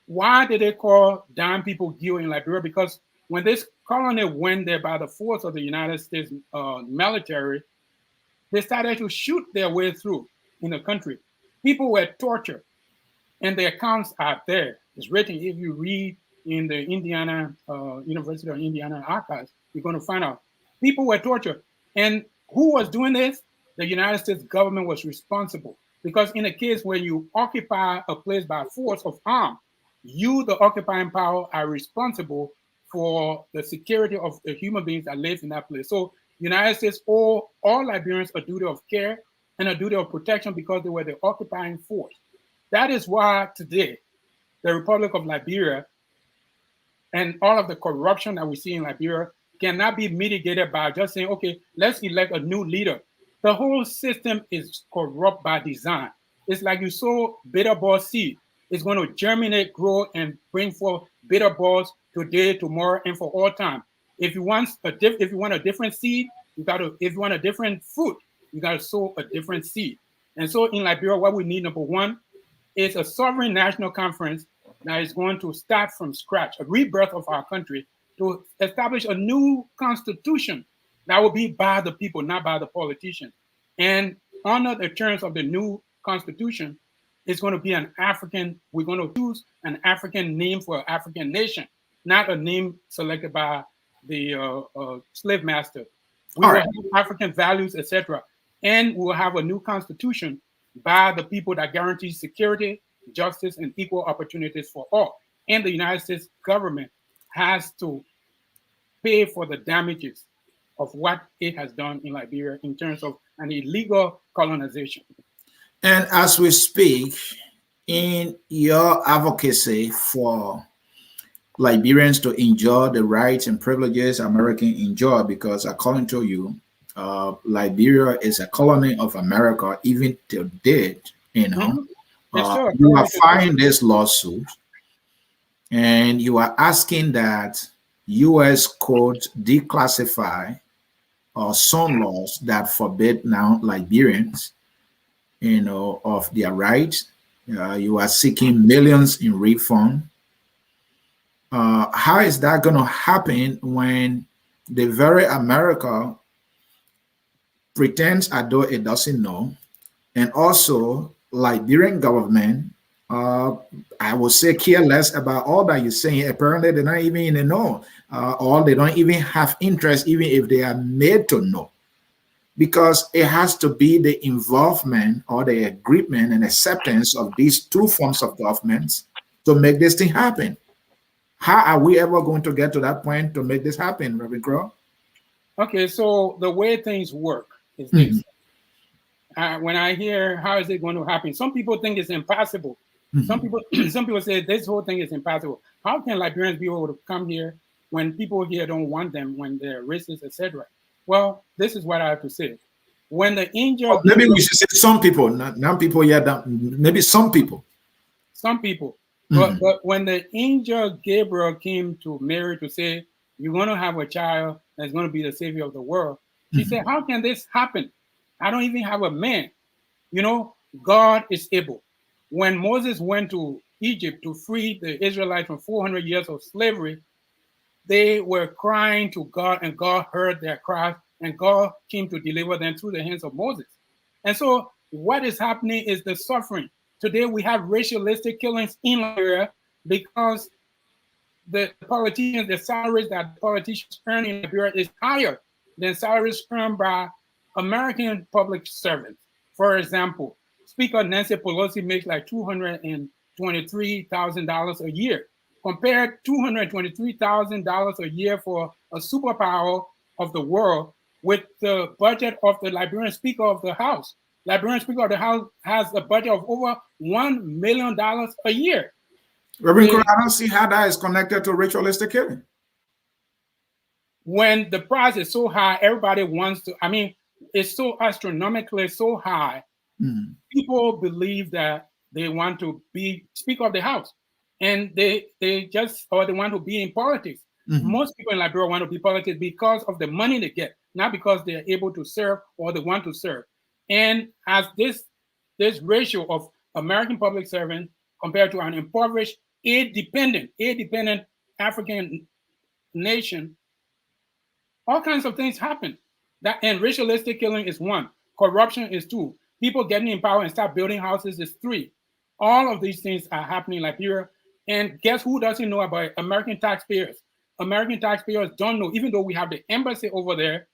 why did they call Dan people Gio in Liberia? Because when this colony went there by the force of the United States military, they started to shoot their way through in the country. People were tortured. And the accounts are there. It's written. If you read in the Indiana, University of Indiana archives, you're going to find out people were tortured. And who was doing this? The United States government was responsible. Because in a case where you occupy a place by force of arm, you, the occupying power, are responsible for the security of the human beings that live in that place. So United States owe all Liberians a duty of care and a duty of protection because they were the occupying force. That is why today, the Republic of Liberia and all of the corruption that we see in Liberia cannot be mitigated by just saying, okay, let's elect a new leader. The whole system is corrupt by design. It's like you sow bitter ball seed. It's going to germinate, grow, and bring forth bitter balls today, tomorrow, and for all time. If you want a different seed, if you want a different fruit, you got to sow a different seed. And so in Liberia, what we need, number one, is a sovereign national conference that is going to start from scratch, a rebirth of our country, to establish a new constitution that will be by the people, not by the politicians. And under the terms of the new constitution, it's going to be we're going to choose an African name for an African nation, not a name selected by the slave master. We will have African values, etc. And we'll have a new constitution by the people that guarantees security, justice, and equal opportunities for all. And the United States government has to pay for the damages of what it has done in Liberia in terms of an illegal colonization. And as we speak, in your advocacy for Liberians to enjoy the rights and privileges Americans enjoy, because according to you, Liberia is a colony of America even till date, you know. You are filing this lawsuit and you are asking that U.S. court declassify some laws that forbid now Liberians, you know, of their rights. You are seeking millions in refund. How is that going to happen when the very America pretends as though it doesn't know, and also Liberian government I would say care less about all that you're saying. Apparently, they're not even in the know, or they don't even have interest, even if they are made to know, because it has to be the involvement or the agreement and acceptance of these two forms of governments to make this thing happen. How are we ever going to get to that point to make this happen, Reverend Krua? Okay, so the way things work is this. When I hear how is it going to happen, some people think it's impossible. Some people say this whole thing is impossible. How can Liberians be able to come here when people here don't want them, when they're racist, etc.? Well, this is what I have to say. When the angel, maybe we should say some people, not people yet. Maybe some people. Some people. But when the angel Gabriel came to Mary to say, you're going to have a child that's going to be the savior of the world, she said, how can this happen? I don't even have a man. You know, God is able. When Moses went to Egypt to free the Israelites from 400 years of slavery, they were crying to God, and God heard their cries, and God came to deliver them through the hands of Moses. And so what is happening is the suffering. Today we have racialistic killings in Liberia because the politicians, the salaries that politicians earn in Liberia is higher than salaries earned by American public servants. For example, Speaker Nancy Pelosi makes like $223,000 a year. Compare $223,000 a year for a superpower of the world with the budget of the Liberian Speaker of the House. Liberian Speaker of the House has a budget of over $1 million a year. Reverend Krua, I don't see how that is connected to ritualistic killing. When the price is so high, everybody wants to, I mean, it's so astronomically so high, people believe that they want to be Speaker of the House, and they want to be in politics. Most people in Liberia want to be politics because of the money they get, not because they're able to serve or they want to serve. And as this ratio of American public servants compared to an impoverished, aid-dependent African nation, all kinds of things happen. And racialistic killing is one. Corruption is two. People getting in power and start building houses is three. All of these things are happening in Liberia. And guess who doesn't know about it? American taxpayers. American taxpayers don't know, even though we have the embassy over there,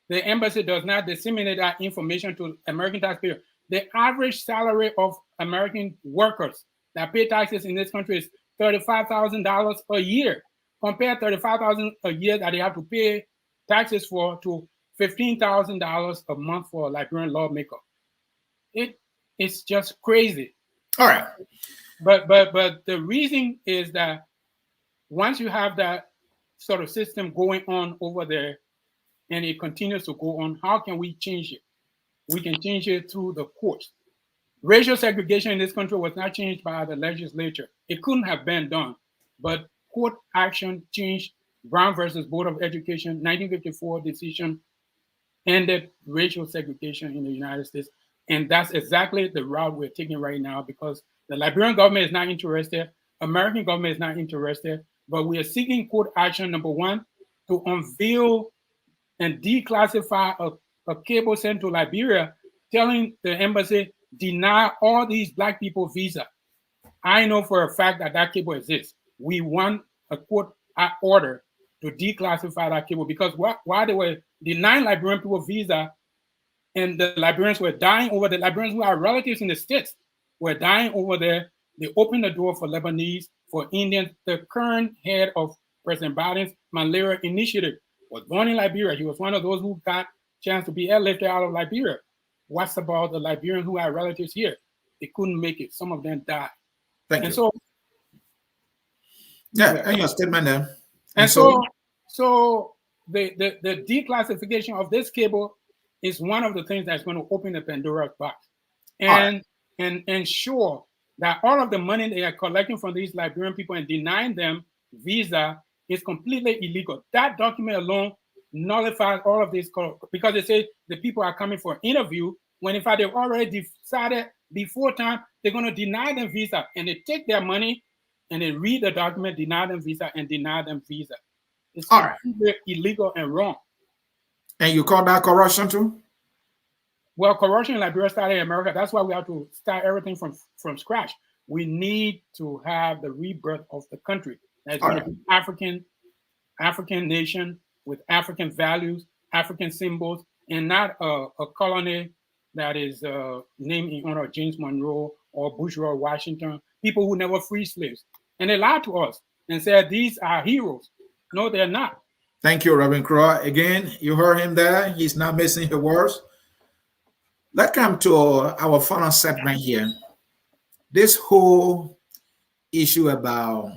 the embassy does not disseminate that information to American taxpayers. The average salary of American workers that pay taxes in this country is $35,000 a year. Compare $35,000 a year that they have to pay taxes for to $15,000 a month for a Liberian lawmaker. It's just crazy. All right. But the reason is that once you have that sort of system going on over there and it continues to go on, how can we change it? We can change it through the courts. Racial segregation in this country was not changed by the legislature. It couldn't have been done, but court action changed. Brown versus Board of Education, 1954 decision ended racial segregation in the United States. And that's exactly the route we're taking right now, because the Liberian government is not interested, American government is not interested, but we are seeking court action, number one, to unveil and declassify a cable sent to Liberia, telling the embassy, deny all these Black people visa. I know for a fact that that cable exists. We want a court order to declassify that cable, because while they were denying Liberian people visa and the Liberians were dying over, the Liberians who are relatives in the States were dying over there, they opened the door for Lebanese, for Indians. The current head of President Biden's malaria initiative was born in Liberia. He was one of those who got a chance to be airlifted out of Liberia. What's about the Liberians who are relatives here? They couldn't make it. Some of them died. Thank you. So, and your statement there. And so the declassification of this cable is one of the things that's going to open the Pandora's box and ensure that all of the money they are collecting from these Liberian people and denying them visa is completely illegal. That document alone nullifies all of this, because they say the people are coming for an interview, when in fact they've already decided before time they're going to deny them visa, and they take their money and they read the document, deny them visa, and deny them visa. It's completely illegal and wrong. And you call that corruption too? Well, corruption in Liberia started in America. That's why we have to start everything from scratch. we need to have the rebirth of the country. That's All going right. to be African nation with African values, African symbols, and not a colony that is named in honor of James Monroe or Bourgeois Washington, people who never freed slaves. And they lied to us and said these are heroes. No, they're not. Thank you, Reverend Krua. Again, you heard him there. He's not missing his words. Let's come to our final segment here. This whole issue about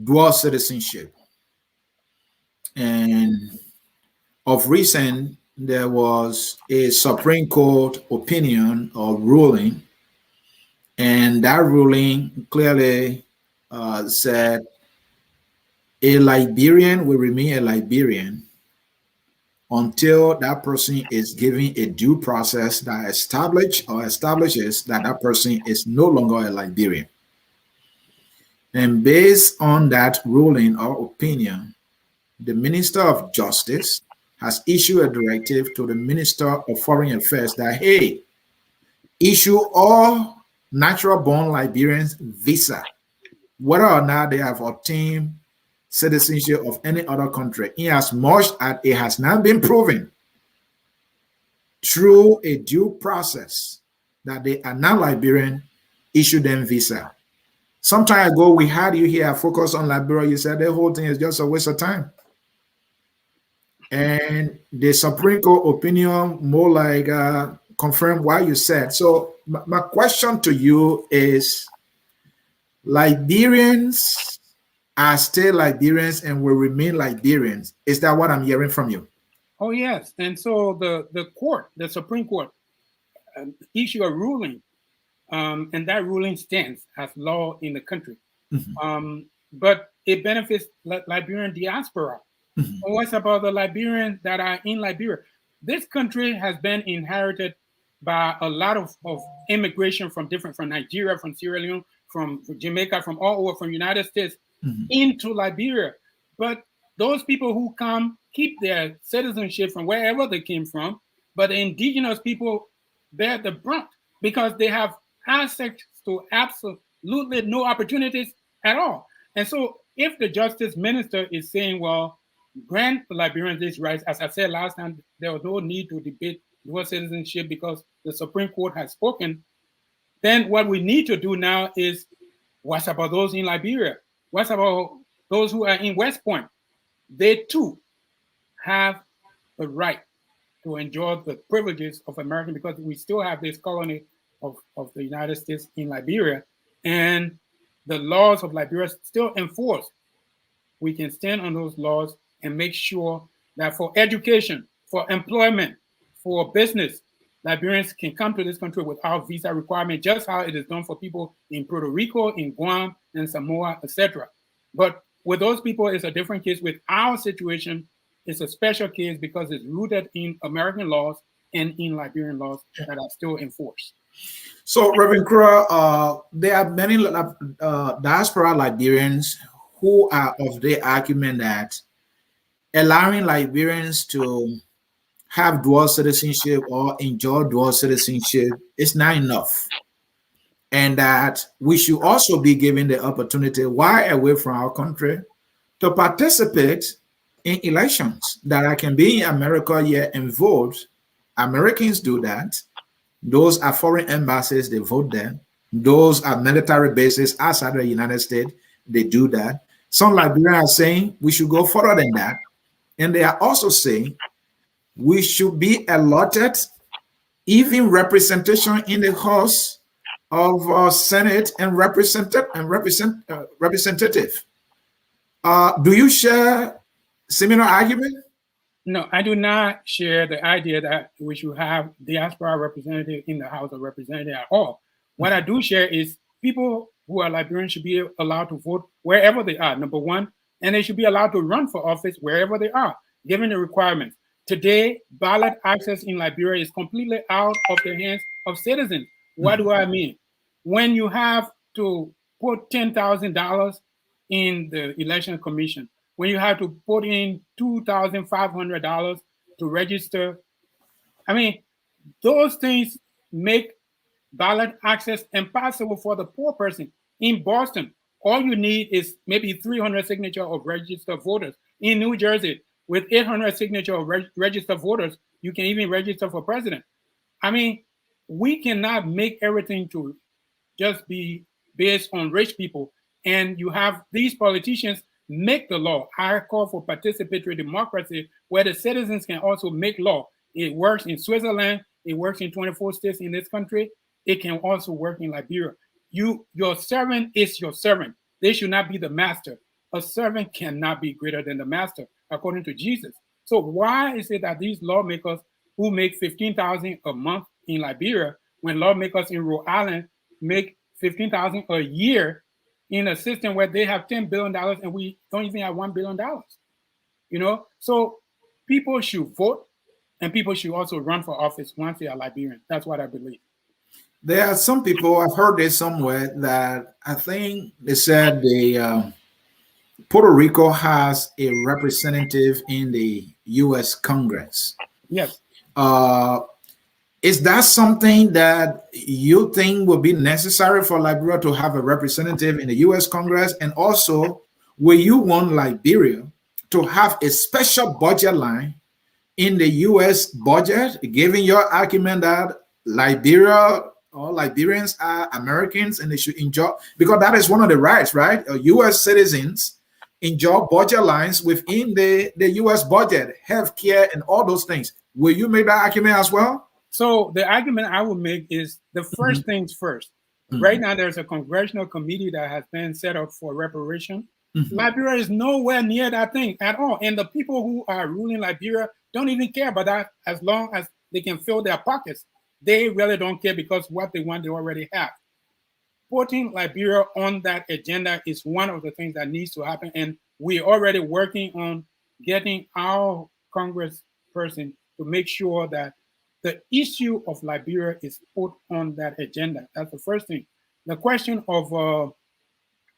dual citizenship. And of recent, there was a Supreme Court opinion or ruling, and that ruling clearly said a Liberian will remain a Liberian until that person is given a due process that establishes that that person is no longer a Liberian. And based on that ruling or opinion, the Minister of Justice has issued a directive to the Minister of Foreign Affairs that, hey, issue all natural-born Liberians visa, whether or not they have obtained citizenship of any other country, in as much as it has not been proven through a due process that they are not Liberian, issue them visa. Some time ago, we had you here focus on Liberia. You said the whole thing is just a waste of time. And the Supreme Court opinion more like confirmed what you said. So my question to you is, Liberians are still Liberians and will remain Liberians. Is that what I'm hearing from you? Oh, yes. And so the Supreme Court issued a ruling, and that ruling stands as law in the country. Mm-hmm. But it benefits Liberian diaspora. Mm-hmm. What's about the Liberians that are in Liberia? This country has been inherited by a lot of immigration from Nigeria, from Sierra Leone, from Jamaica, from all over, from the United States, mm-hmm. into Liberia. But those people who come keep their citizenship from wherever they came from, but the indigenous people bear the brunt because they have access to absolutely no opportunities at all. And so if the justice minister is saying, well, grant the Liberians these rights, as I said last time, there was no need to debate dual citizenship because the Supreme Court has spoken. Then what we need to do now is, what's about those in Liberia? What's about those who are in West Point? They too have the right to enjoy the privileges of America because we still have this colony of the United States in Liberia, and the laws of Liberia still enforced. We can stand on those laws and make sure that for education, for employment, for business, Liberians can come to this country without visa requirement, just how it is done for people in Puerto Rico, in Guam, and Samoa, etc. But with those people, it's a different case. With our situation, it's a special case because it's rooted in American laws and in Liberian laws that are still enforced. So, Reverend Krua, there are many diaspora Liberians who are of the argument that allowing Liberians to have dual citizenship or enjoy dual citizenship is not enough. And that we should also be given the opportunity while away from our country to participate in elections, that I can be in America here and vote. Americans do that. Those are foreign embassies, they vote there. Those are military bases outside the United States, they do that. Some Liberians are saying we should go further than that. And they are also saying we should be allotted even representation in the House of Senate and representative. Do you share similar argument? No, I do not share the idea that we should have diaspora representative in the House of Representatives at all. What I do share is people who are Liberians should be allowed to vote wherever they are, number one, and they should be allowed to run for office wherever they are, given the requirements. Today, ballot access in Liberia is completely out of the hands of citizens. What do I mean? When you have to put $10,000 in the election commission, when you have to put in $2,500 to register, I mean, those things make ballot access impossible for the poor person. In Boston, all you need is maybe 300 signatures of registered voters. In New Jersey, with 800 signatures of registered voters, you can even register for president. I mean, we cannot make everything to just be based on rich people. And you have these politicians make the law. I call for participatory democracy, where the citizens can also make law. It works in Switzerland. It works in 24 states in this country. It can also work in Liberia. Your servant is your servant. They should not be the master. A servant cannot be greater than the master, according to Jesus. So why is it that these lawmakers who make $15,000 a month in Liberia, when lawmakers in Rhode Island make $15,000 a year in a system where they have $10 billion and we don't even have $1 billion? You know, so people should vote, and people should also run for office once they are Liberian. That's what I believe. There are some people, I've heard this somewhere, that I think they said Puerto Rico has a representative in the U.S. Congress. Yes. Is that something that you think would be necessary for Liberia to have a representative in the U.S. Congress? And also, will you want Liberia to have a special budget line in the U.S. budget, given your argument that Liberia or Liberians are Americans and they should enjoy, because that is one of the rights, right? U.S. citizens enjoy budget lines within the U.S. budget, healthcare, and all those things. Will you make that argument as well? So the argument I would make is the first things first. Right now, there's a congressional committee that has been set up for reparation. Liberia is nowhere near that thing at all. And the people who are ruling Liberia don't even care about that, as long as they can fill their pockets. They really don't care, because what they want, they already have. Putting Liberia on that agenda is one of the things that needs to happen. And we're already working on getting our congressperson to make sure that the issue of Liberia is put on that agenda. That's the first thing. The question of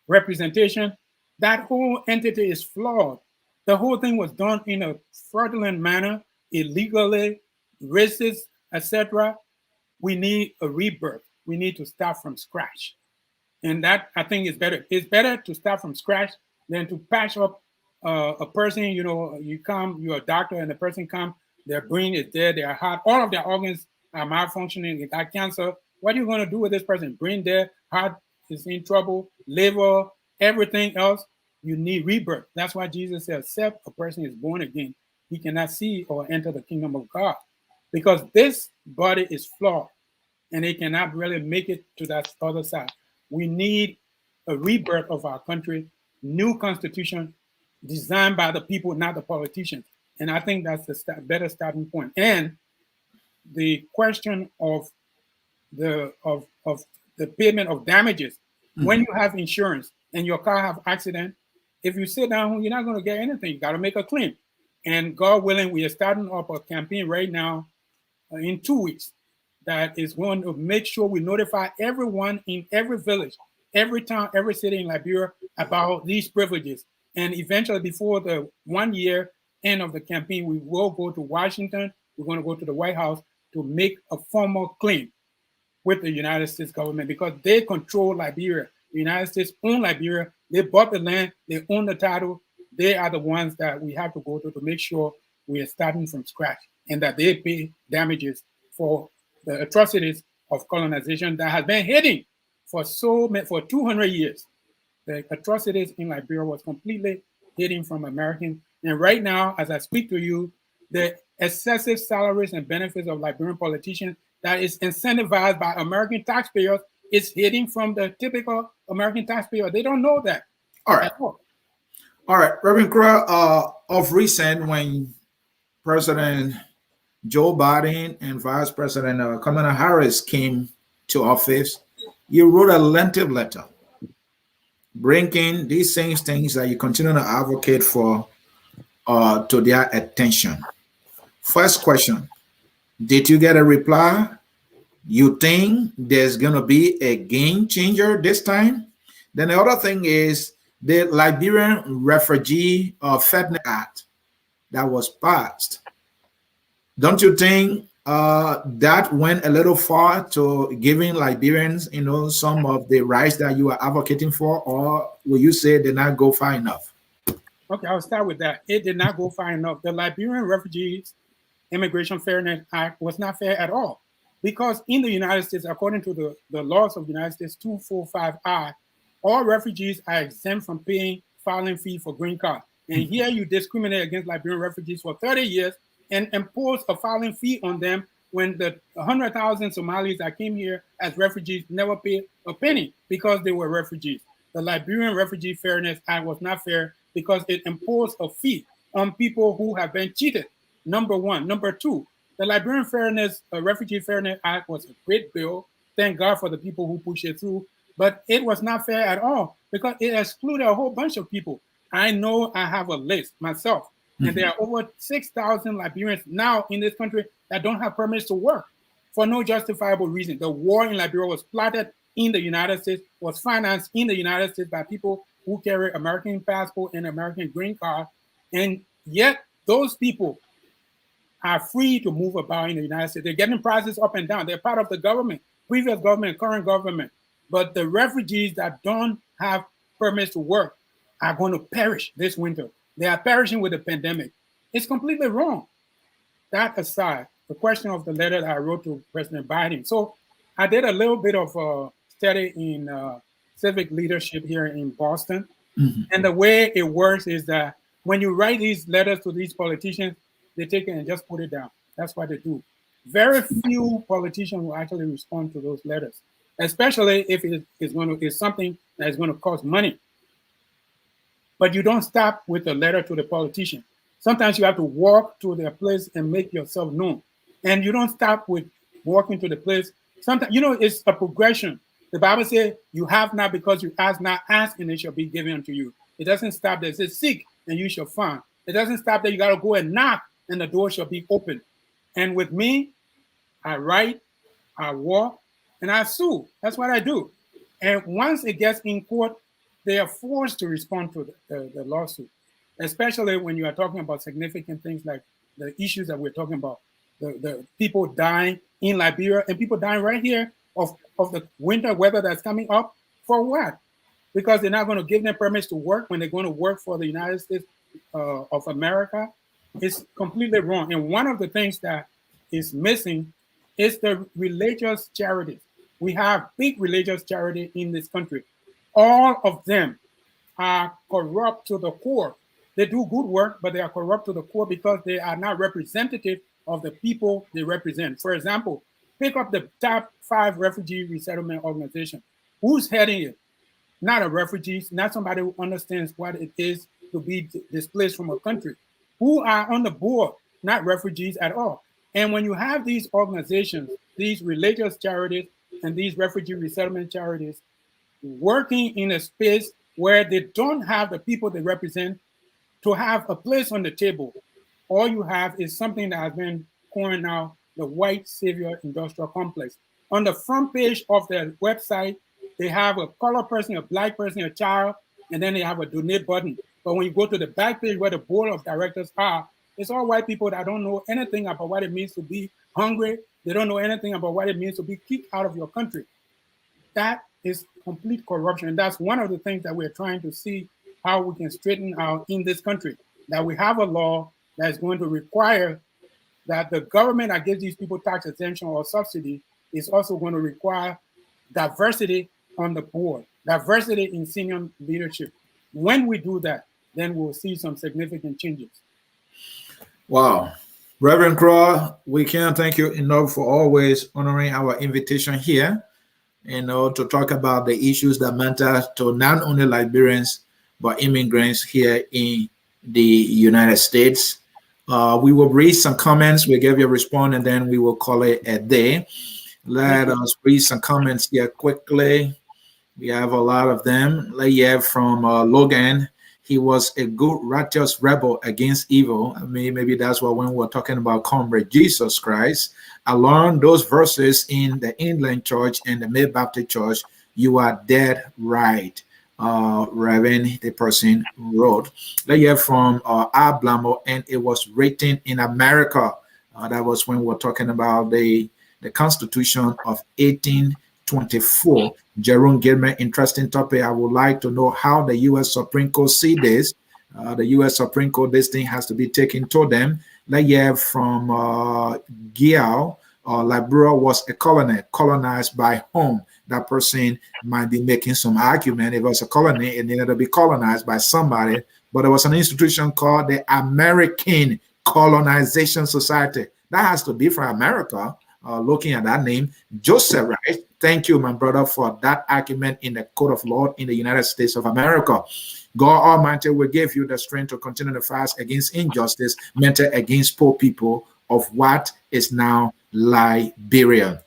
representation, that whole entity is flawed. The whole thing was done in a fraudulent manner, illegally, racist, etc. We need a rebirth. We need to start from scratch. And that, I think, is better. It's better to start from scratch than to patch up a person. You know, you're a doctor, and the person comes, their brain is dead, their heart, all of their organs are malfunctioning, they got cancer. What are you going to do with this person? Brain dead, heart is in trouble, liver, everything else. You need rebirth. That's why Jesus said, except a person is born again, he cannot see or enter the kingdom of God. Because this body is flawed, and it cannot really make it to that other side. We need a rebirth of our country, new constitution designed by the people, not the politicians. And I think that's the better starting point. And the question of the payment of damages. When you have insurance and your car have accident, if you sit down, you're not going to get anything. You got to make a claim. And God willing, we are starting up a campaign right now in 2 weeks that is going to make sure we notify everyone in every village, every town, every city in Liberia about these privileges. And eventually, before the 1 year end of the campaign, we will go to Washington. We're going to go to the White House to make a formal claim with the United States government, because they control Liberia. The United States own Liberia. They bought the land. They own the title. They are the ones that we have to go to make sure we are starting from scratch, and that they pay damages for the atrocities of colonization that has been hidden for 200 years. The atrocities in Liberia was completely hidden from Americans. And right now, as I speak to you, the excessive salaries and benefits of Liberian politicians that is incentivized by American taxpayers is hidden from the typical American taxpayer. They don't know that. All right. All right, Reverend Krua, of recent, when President Joe Biden and Vice President Kamala Harris came to office, you wrote a lengthy letter bringing these same things that you continue to advocate for to their attention. First question, did you get a reply? You think there's going to be a game changer this time? Then the other thing is the Liberian Refugee Federal Act that was passed. Don't you think that went a little far to giving Liberians, some of the rights that you are advocating for, or will you say did not go far enough? Okay, I'll start with that. It did not go far enough. The Liberian Refugees Immigration Fairness Act was not fair at all, because in the United States, according to the laws of the United States 245I, all refugees are exempt from paying filing fee for green card. And here you discriminate against Liberian refugees for 30 years and impose a filing fee on them when the 100,000 Somalis that came here as refugees never paid a penny because they were refugees. The Liberian Refugee Fairness Act was not fair because it imposed a fee on people who have been cheated. Number one. Number two, the Liberian Refugee Fairness Act was a great bill. Thank God for the people who pushed it through. But it was not fair at all because it excluded a whole bunch of people. I know I have a list myself, and there are over 6,000 Liberians now in this country that don't have permits to work for no justifiable reason. The war in Liberia was plotted in the United States, was financed in the United States by people who carry American passport and American green card, and yet those people are free to move about in the United States. They're getting prices up and down. They're part of the government, previous government, current government. But the refugees that don't have permits to work are going to perish this winter. They are perishing with the pandemic. It's completely wrong. That aside, the question of the letter that I wrote to President Biden. So I did a little bit of study in civic leadership here in Boston. And the way it works is that when you write these letters to these politicians, they take it and just put it down. That's what they do. Very few politicians will actually respond to those letters, especially if it's something that is going to cost money. But you don't stop with a letter to the politician. Sometimes you have to walk to their place and make yourself known. And you don't stop with walking to the place. Sometimes, it's a progression. The Bible says, you have not because you ask not, ask and it shall be given unto you. It doesn't stop there. It says, seek and you shall find. It doesn't stop there. You got to go and knock and the door shall be open. And with me, I write, I walk, and I sue. That's what I do. And once it gets in court, they are forced to respond to the lawsuit, especially when you are talking about significant things like the issues that we're talking about, the people dying in Liberia and people dying right here of the winter weather that's coming up. For what? Because they're not going to give them permits to work when they're going to work for the United States of America. It's completely wrong. And one of the things that is missing is the religious charities. We have big religious charity in this country. All of them are corrupt to the core. They do good work, but they are corrupt to the core because they are not representative of the people they represent. For example, pick up the top 5 refugee resettlement organizations. Who's heading it? Not a refugee, not somebody who understands what it is to be displaced from a country. Who are on the board? Not refugees at all. And when you have these organizations, these religious charities and these refugee resettlement charities working in a space where they don't have the people they represent to have a place on the table, all you have is something that has been calling out the white savior industrial complex. On the front page of their website, they have a colored person, a black person, a child, and then they have a donate button. But when you go to the back page where the board of directors are, it's all white people that don't know anything about what it means to be hungry. They don't know anything about what it means to be kicked out of your country. That is complete corruption. And that's one of the things that we're trying to see how we can straighten out in this country, that we have a law that is going to require that the government that gives these people tax exemption or subsidy is also going to require diversity on the board, diversity in senior leadership. When we do that, then we'll see some significant changes. Wow. Reverend Krua, we can't thank you enough for always honoring our invitation here, to talk about the issues that matter to not only Liberians, but immigrants here in the United States. We will read some comments, we'll give you a response, and then we will call it a day. Let us read some comments here quickly. We have a lot of them. Let's hear from Logan. He was a good, righteous rebel against evil. I mean, maybe that's what when we're talking about Comrade Jesus Christ. I learned those verses in the England Church and the Mid Baptist Church. You are dead right, Reverend, the person wrote. Let's hear from Ablamo, and it was written in America. That was when we were talking about the Constitution of 1824. Jerome gave me an interesting topic. I would like to know how the U.S. Supreme Court see this. The U.S. Supreme Court, this thing has to be taken to them. Like you have from Gial, Liberia was a colony, colonized by whom? That person might be making some argument. If it was a colony, it needed to be colonized by somebody. But there was an institution called the American Colonization Society. That has to be from America. Looking at that name, Joseph, right? Thank you, my brother, for that argument in the court of law in the United States of America. God Almighty will give you the strength to continue to fast against injustice meted against poor people of what is now Liberia.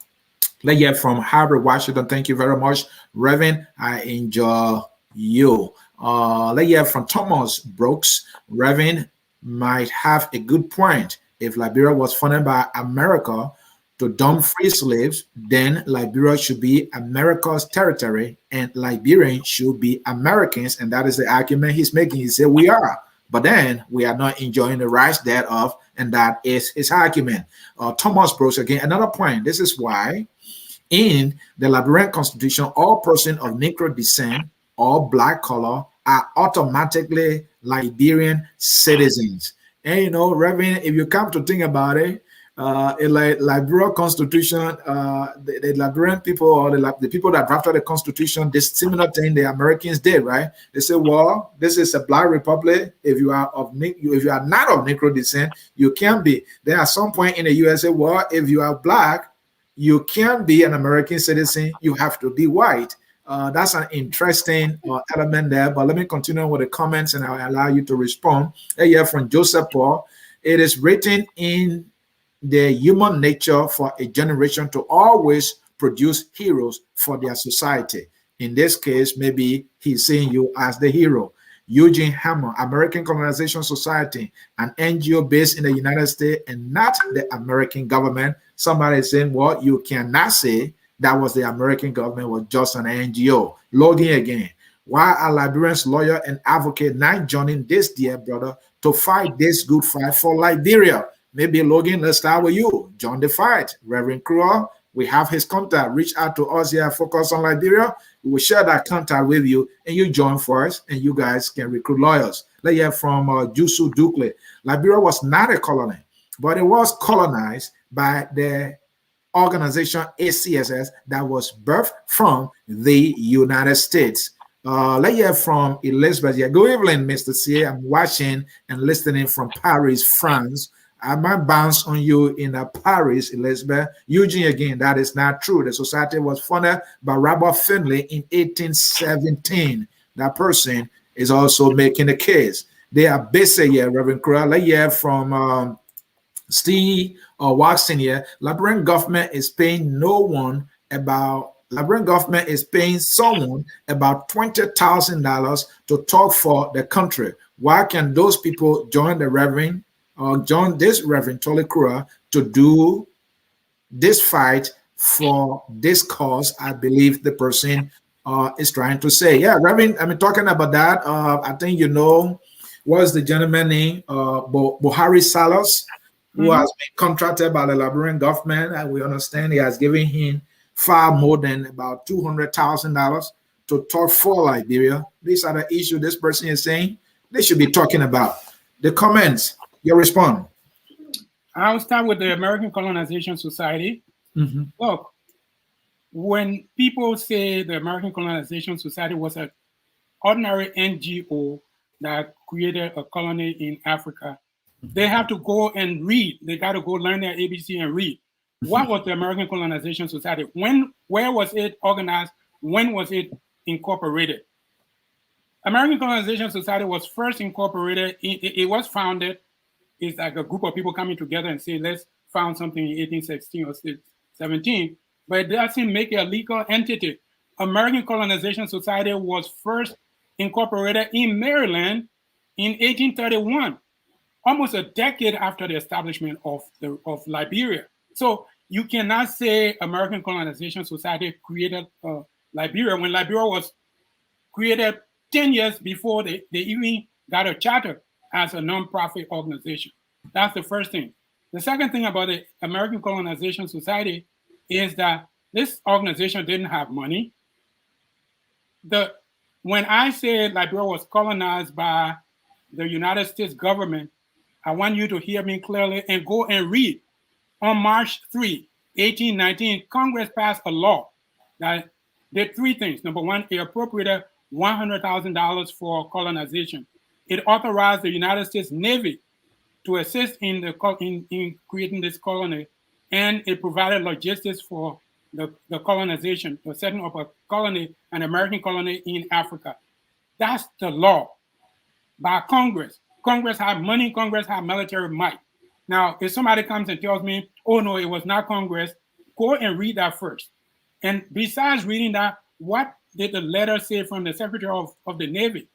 Let's hear from Harvard, Washington. Thank you very much, Reverend. I enjoy you. Let's hear from Thomas Brooks. Reverend might have a good point. If Liberia was funded by America to dump free slaves, then Liberia should be America's territory and Liberians should be Americans. And that is the argument he's making. He said we are, but then we are not enjoying the rights thereof. And that is his argument. Thomas Brooks, again, another point. This is why in the Liberian Constitution, all persons of Negro descent or black color are automatically Liberian citizens. And you know, Reverend, if you come to think about it, in Liberia Constitution, the Liberian people or the people that drafted the Constitution, this similar thing the Americans did, right? They say, well, this is a black republic. If you are not of Negro descent, you can be. Then at some point in the USA, well, if you are black, you can be an American citizen. You have to be white. That's an interesting element there. But let me continue with the comments and I'll allow you to respond. Here from Joseph Paul. It is written in the human nature for a generation to always produce heroes for their society. In this case, maybe he's seeing you as the hero. Eugene Hammer, American Colonization Society, an NGO based in the United States and not the American government. Somebody is saying, well, you cannot say that was the American government, was just an NGO. Logging again. Why are Liberians lawyer and advocate not joining this dear brother to fight this good fight for Liberia? Maybe Logan, let's start with you. Join the fight. Reverend Krua, we have his contact. Reach out to us here at Focus on Liberia. We will share that contact with you and you join for us and you guys can recruit lawyers. Let's hear from Jusu Dukle. Liberia was not a colony, but it was colonized by the organization ACSS that was birthed from the United States. Let's hear from Elizabeth. Yeah, good evening, Mr. C. I'm watching and listening from Paris, France. I might bounce on you in Paris, Elizabeth. Eugene, again, that is not true. The society was funded by Robert Finley in 1817. That person is also making the case. They are busy here, Reverend Krua. Let's hear from Steve Watson here. Liberian government is paying Liberian government is paying someone about $20,000 to talk for the country. Why can those people join the Reverend this Reverend Torli Krua to do this fight for this cause? I believe the person is trying to say. Yeah, Reverend, I mean, talking about that, I think you know, what's the gentleman name? Buhari Salas, who has been contracted by the Liberian government, and we understand he has given him far more than about $200,000 to talk for Liberia. These are the issues this person is saying they should be talking about. The comments. Your response. I'll start with the American Colonization Society. Look, when people say the American Colonization Society was an ordinary NGO that created a colony in Africa, they have to go and read. They got to go learn their ABC and read. What was the American Colonization Society? Where was it organized? When was it incorporated? American Colonization Society was first incorporated. It was founded. It's like a group of people coming together and say, let's found something in 1816 or 17, but it doesn't make it a legal entity. American Colonization Society was first incorporated in Maryland in 1831, almost a decade after the establishment of Liberia. So you cannot say American Colonization Society created Liberia when Liberia was created 10 years before they even got a charter as a non-profit organization. That's the first thing. The second thing about the American Colonization Society is that this organization didn't have money. When I say Liberia was colonized by the United States government, I want you to hear me clearly and go and read. On March 3, 1819, Congress passed a law that did three things. Number one, it appropriated $100,000 for colonization. It authorized the United States Navy to assist in creating this colony, and it provided logistics for the colonization, the setting up a colony, an American colony in Africa. That's the law by Congress. Congress had money, Congress had military might. Now, if somebody comes and tells me, oh no, it was not Congress, go and read that first. And besides reading that, what did the letter say from the Secretary of the Navy,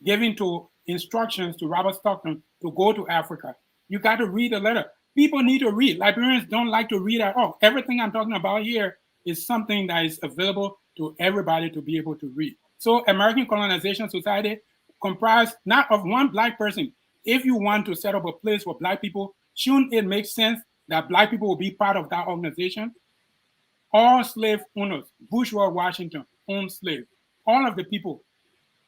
giving to instructions to Robert Stockton to go to Africa? You got to read the letter. People need to read. Liberians don't like to read at all. Everything I'm talking about here is something that is available to everybody to be able to read. So American Colonization Society comprised not of one black person. If you want to set up a place for black people, shouldn't it make sense that black people will be part of that organization? All slave owners, bourgeois Washington owned slaves. All of the people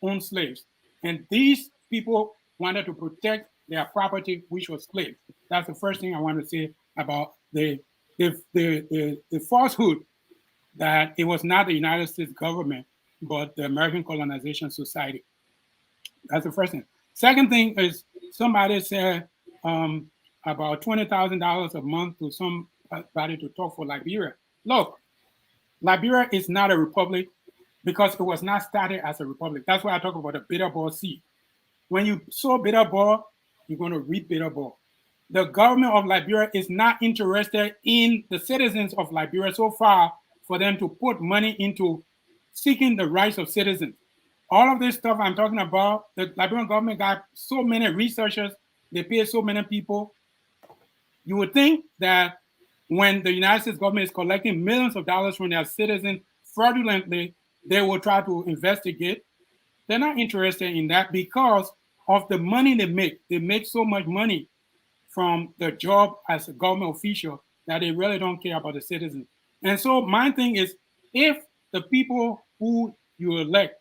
owned slaves. And these people wanted to protect their property, which was slaves. That's the first thing I want to say about the falsehood that it was not the United States government, but the American Colonization Society. That's the first thing. Second thing is somebody said about $20,000 a month to somebody to talk for Liberia. Look, Liberia is not a republic because it was not started as a republic. That's why I talk about the bitter ball seed. When you sow bitter ball, you're going to reap bitter ball. The government of Liberia is not interested in the citizens of Liberia so far for them to put money into seeking the rights of citizens. All of this stuff I'm talking about, the Liberian government got so many researchers, they pay so many people. You would think that when the United States government is collecting millions of dollars from their citizens fraudulently, they will try to investigate. They're not interested in that because of the money they make. They make so much money from the job as a government official that they really don't care about the citizens. And so my thing is, if the people who you elect,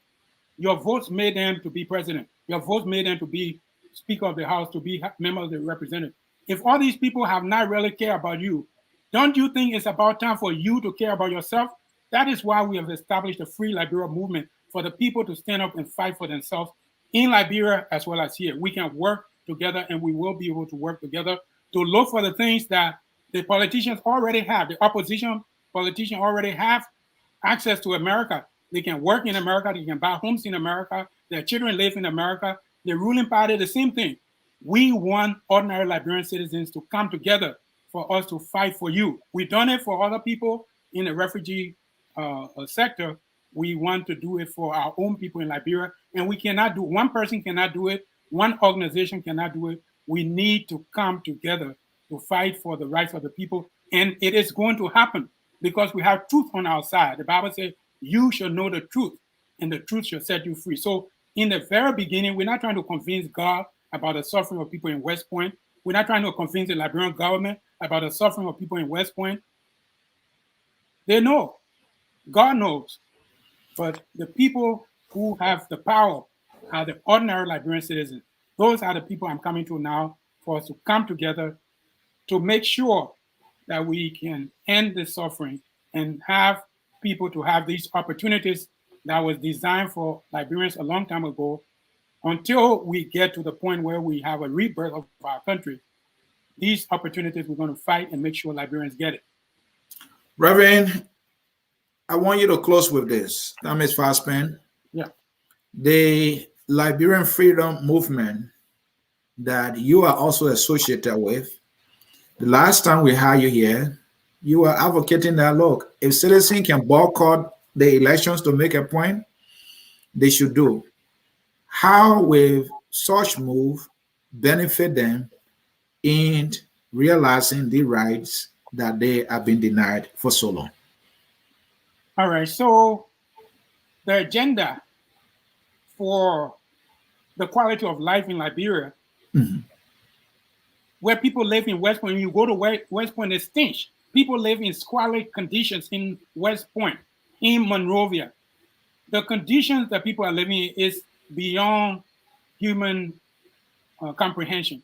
your votes made them to be president, your votes made them to be Speaker of the House, to be member of the Representative. If all these people have not really cared about you, don't you think it's about time for you to care about yourself? That is why we have established a Free Liberia movement, for the people to stand up and fight for themselves in Liberia as well as here. We can work together, and we will be able to work together to look for the things that the politicians already have. The opposition politicians already have access to America. They can work in America. They can buy homes in America. Their children live in America. The ruling party, the same thing. We want ordinary Liberian citizens to come together for us to fight for you. We've done it for other people in the refugee sector. We want to do it for our own people in Liberia. And we cannot do, one person cannot do it. One organization cannot do it. We need to come together to fight for the rights of the people. And it is going to happen because we have truth on our side. The Bible says, you shall know the truth, and the truth shall set you free. So in the very beginning, we're not trying to convince God about the suffering of people in West Point. We're not trying to convince the Liberian government about the suffering of people in West Point. They know. God knows. But the people who have the power are the ordinary Liberian citizens. Those are the people I'm coming to now for us to come together to make sure that we can end the suffering and have people to have these opportunities that was designed for Liberians a long time ago. Until we get to the point where we have a rebirth of our country, these opportunities we're going to fight and make sure Liberians get it. Reverend, I want you to close with this. That is Fastman. Yeah. The Liberian freedom movement that you are also associated with, the last time we had you here, you were advocating that, look, if citizens can boycott the elections to make a point, they should do. How will such move benefit them in realizing the rights that they have been denied for so long? All right, so the agenda for the quality of life in Liberia where people live in West Point. When you go to West Point, it stinks. People live in squalid conditions in West Point, in Monrovia. The conditions that people are living in is beyond human comprehension.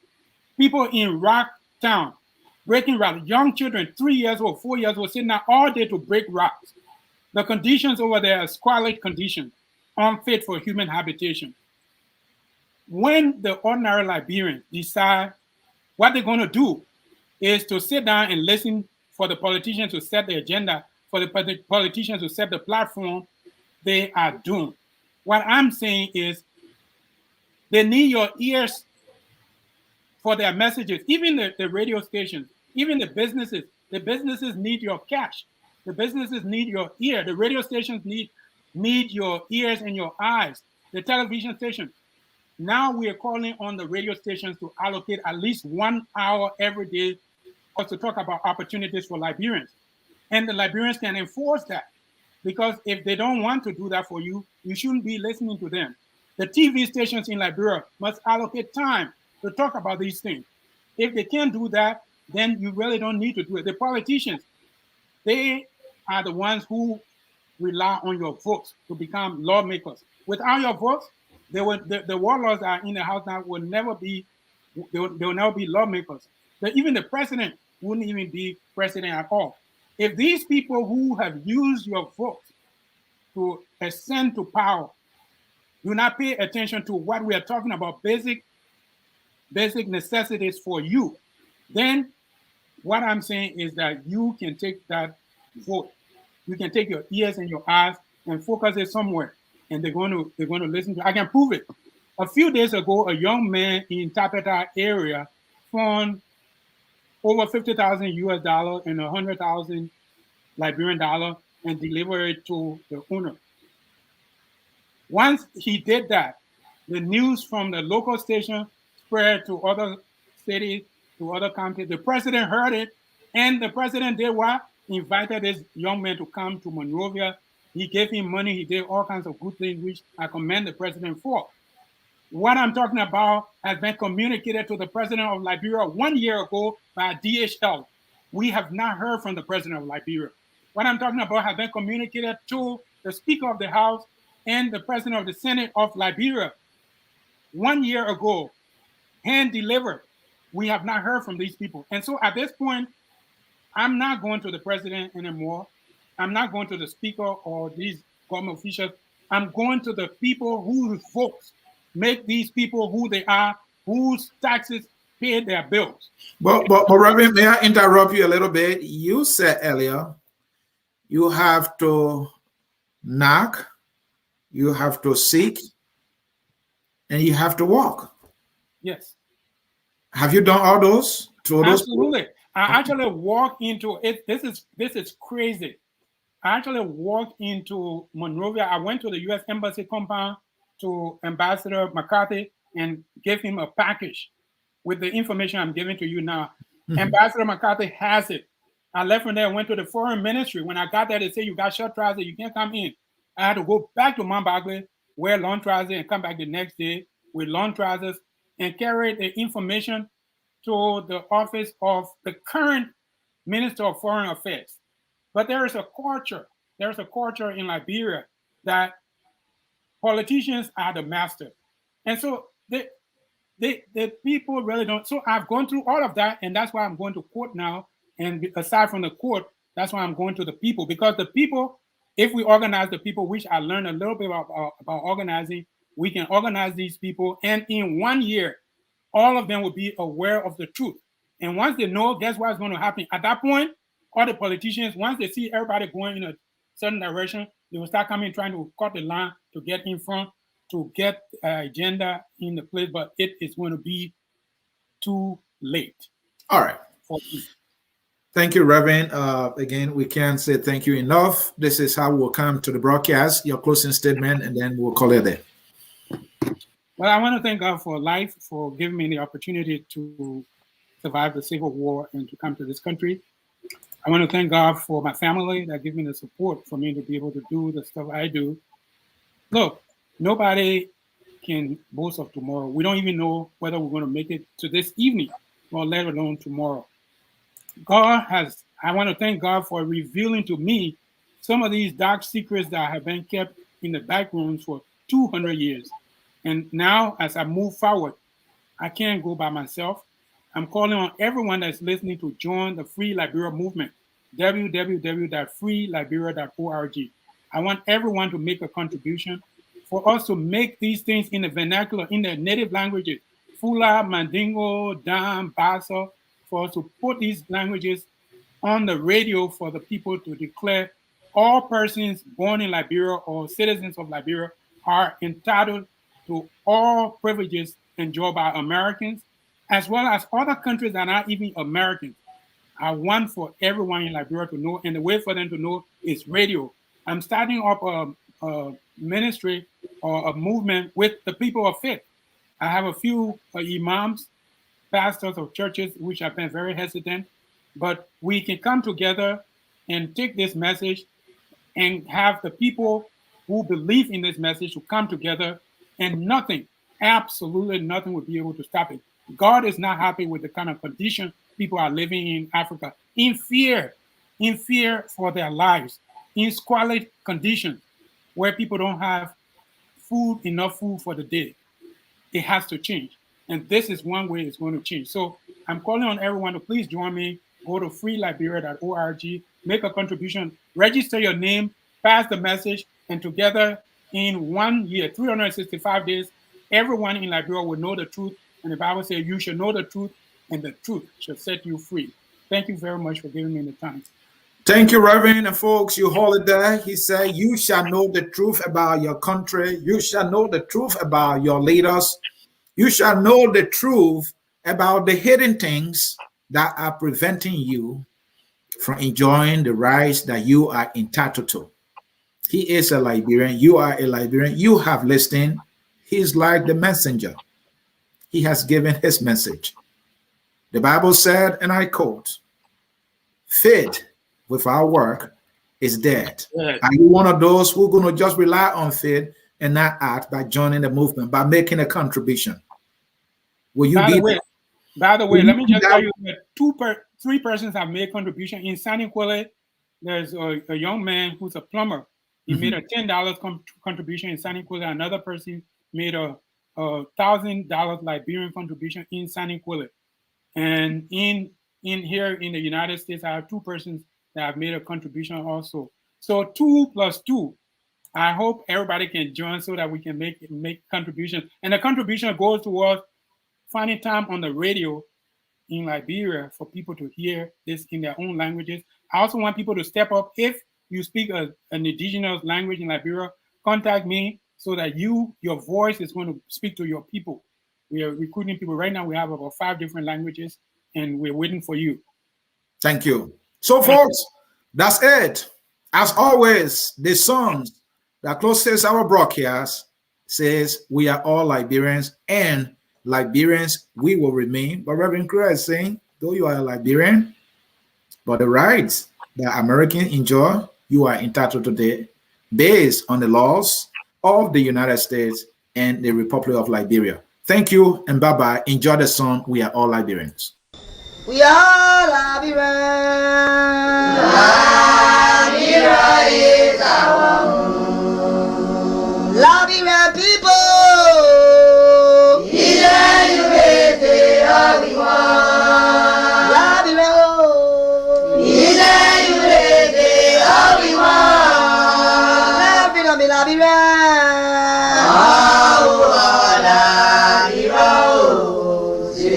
People in Rock Town, breaking rocks, young children, 3 years old, 4 years old, sitting out all day to break rocks. The conditions over there are squalid conditions, unfit for human habitation. When the ordinary Liberians decide what they're going to do is to sit down and listen for the politicians to set the agenda, for the politicians to set the platform, they are doomed. What I'm saying is they need your ears for their messages. Even the radio stations, even the businesses need your cash. The businesses need your ear. The radio stations need your ears and your eyes. The television stations. Now we are calling on the radio stations to allocate at least 1 hour every day to talk about opportunities for Liberians. And the Liberians can enforce that. Because if they don't want to do that for you, you shouldn't be listening to them. The TV stations in Liberia must allocate time to talk about these things. If they can't do that, then you really don't need to do it. The politicians, they are the ones who rely on your votes to become lawmakers. Without your votes, the warlords that are in the house now will never be, they will never be lawmakers. Even the president wouldn't even be president at all. If these people who have used your vote to ascend to power do not pay attention to what we are talking about, basic necessities for you, then what I'm saying is that you can take that vote, you can take your ears and your eyes and focus it somewhere, and they're going to listen to. I can prove it. A few days ago, a young man in Tapeta area found over $50,000 US and 100,000 Liberian dollar and delivered it to the owner. Once he did that, the news from the local station spread to other cities, to other counties. The president heard it, and the president did what? Invited this young man to come to Monrovia. He gave him money. He did all kinds of good things, which I commend the president for. What I'm talking about has been communicated to the president of Liberia 1 year ago by DHL. We have not heard from the president of Liberia. What I'm talking about has been communicated to the Speaker of the House and the President of the Senate of Liberia 1 year ago, hand delivered. We have not heard from these people. And so at this point, I'm not going to the president anymore. I'm not going to the Speaker or these government officials. I'm going to the people whose votes make these people who they are, whose taxes pay their bills. But Reverend, may I interrupt you a little bit? You said earlier, you have to knock, you have to seek, and you have to walk. Yes. Have you done all those? Absolutely. I actually walked into it. This is crazy. I actually walked into Monrovia. I went to the U.S. Embassy compound to Ambassador McCarthy and gave him a package with the information I'm giving to you now. Mm-hmm. Ambassador McCarthy has it. I left from there and went to the foreign ministry. When I got there, they said, you got short trousers, you can't come in. I had to go back to Mount Bagley, wear long trousers, and come back the next day with long trousers and carry the information to the office of the current Minister of Foreign Affairs. But there is a culture in Liberia that politicians are the master. And so the people really don't. So I've gone through all of that, and that's why I'm going to court now. And aside from the court, that's why I'm going to the people. Because the people, if we organize the people, which I learned a little bit about organizing, we can organize these people. And in 1 year, all of them will be aware of the truth. And once they know, guess what's going to happen? At that point, all the politicians, once they see everybody going in a certain direction, they will start coming, trying to cut the line to get in front, to get agenda in the place. But it is going to be too late. All right. Thank you, Reverend. Again, we can't say thank you enough. This is how we'll come to the broadcast, your closing statement, and then we'll call it there. Well, I want to thank God for life, for giving me the opportunity to survive the Civil War and to come to this country. I want to thank God for my family that give me the support for me to be able to do the stuff I do. Look, nobody can boast of tomorrow. We don't even know whether we're going to make it to this evening. or let alone tomorrow. I want to thank God for revealing to me some of these dark secrets that have been kept in the back rooms for 200 years. And now, as I move forward, I can't go by myself. I'm calling on everyone that's listening to join the Free Liberia movement, www.freeliberia.org. I want everyone to make a contribution for us to make these things in the vernacular, in their native languages, Fula, Mandingo, Dam, Bassa, for us to put these languages on the radio for the people to declare all persons born in Liberia or citizens of Liberia are entitled to all privileges enjoyed by Americans, as well as other countries that are not even Americans. I want for everyone in Liberia to know, and the way for them to know is radio. I'm starting up a ministry or a movement with the people of faith. I have a few imams, pastors of churches, which have been very hesitant, but we can come together and take this message and have the people who believe in this message to come together, and nothing, absolutely nothing will be able to stop it. God is not happy with the kind of condition people are living in Africa, in fear for their lives, in squalid conditions where people don't have enough food for the day. It has to change. And this is one way it's going to change. So I'm calling on everyone to please join me. Go to freeliberia.org, make a contribution, register your name, pass the message, and together in 1 year, 365 days, everyone in Liberia will know the truth. And the Bible says you should know the truth, and the truth shall set you free. Thank you very much for giving me the time. Thank you, Reverend. And folks, you hold it there. He said, you shall know the truth about your country. You shall know the truth about your leaders. You shall know the truth about the hidden things that are preventing you from enjoying the rights that you are entitled to. He is a Liberian. You are a Liberian. You have listened. He's like the messenger. He has given his message. The Bible said, and I quote, faith without work is dead. Yes. Are you one of those who are going to just rely on faith and not act by joining the movement, by making a contribution? Will you By the way, let me just tell you that 3 persons have made contribution. In San Nicolas, there's a young man who's a plumber. He made a $10 contribution in San Nicolas. Another person made a $1,000 Liberian contribution in San Nicolas. And in here in the United States, I have 2 persons that have made a contribution also. So 2 plus 2. I hope everybody can join so that we can make contributions. And the contribution goes towards finding time on the radio in Liberia for people to hear this in their own languages. I also want people to step up. If you speak an indigenous language in Liberia, contact me so that your voice is going to speak to your people. We are recruiting people. Right now, we have about 5 different languages, and we're waiting for you. Thank you. So, folks, that's it. As always, the songs that closes our broadcast says we are all Liberians, and Liberians we will remain. But Reverend Krua is saying, though you are a Liberian, but the rights that Americans enjoy, you are entitled to them based on the laws of the United States and the Republic of Liberia. Thank you and bye-bye. Enjoy the song, We Are All Liberians. We are Liberians.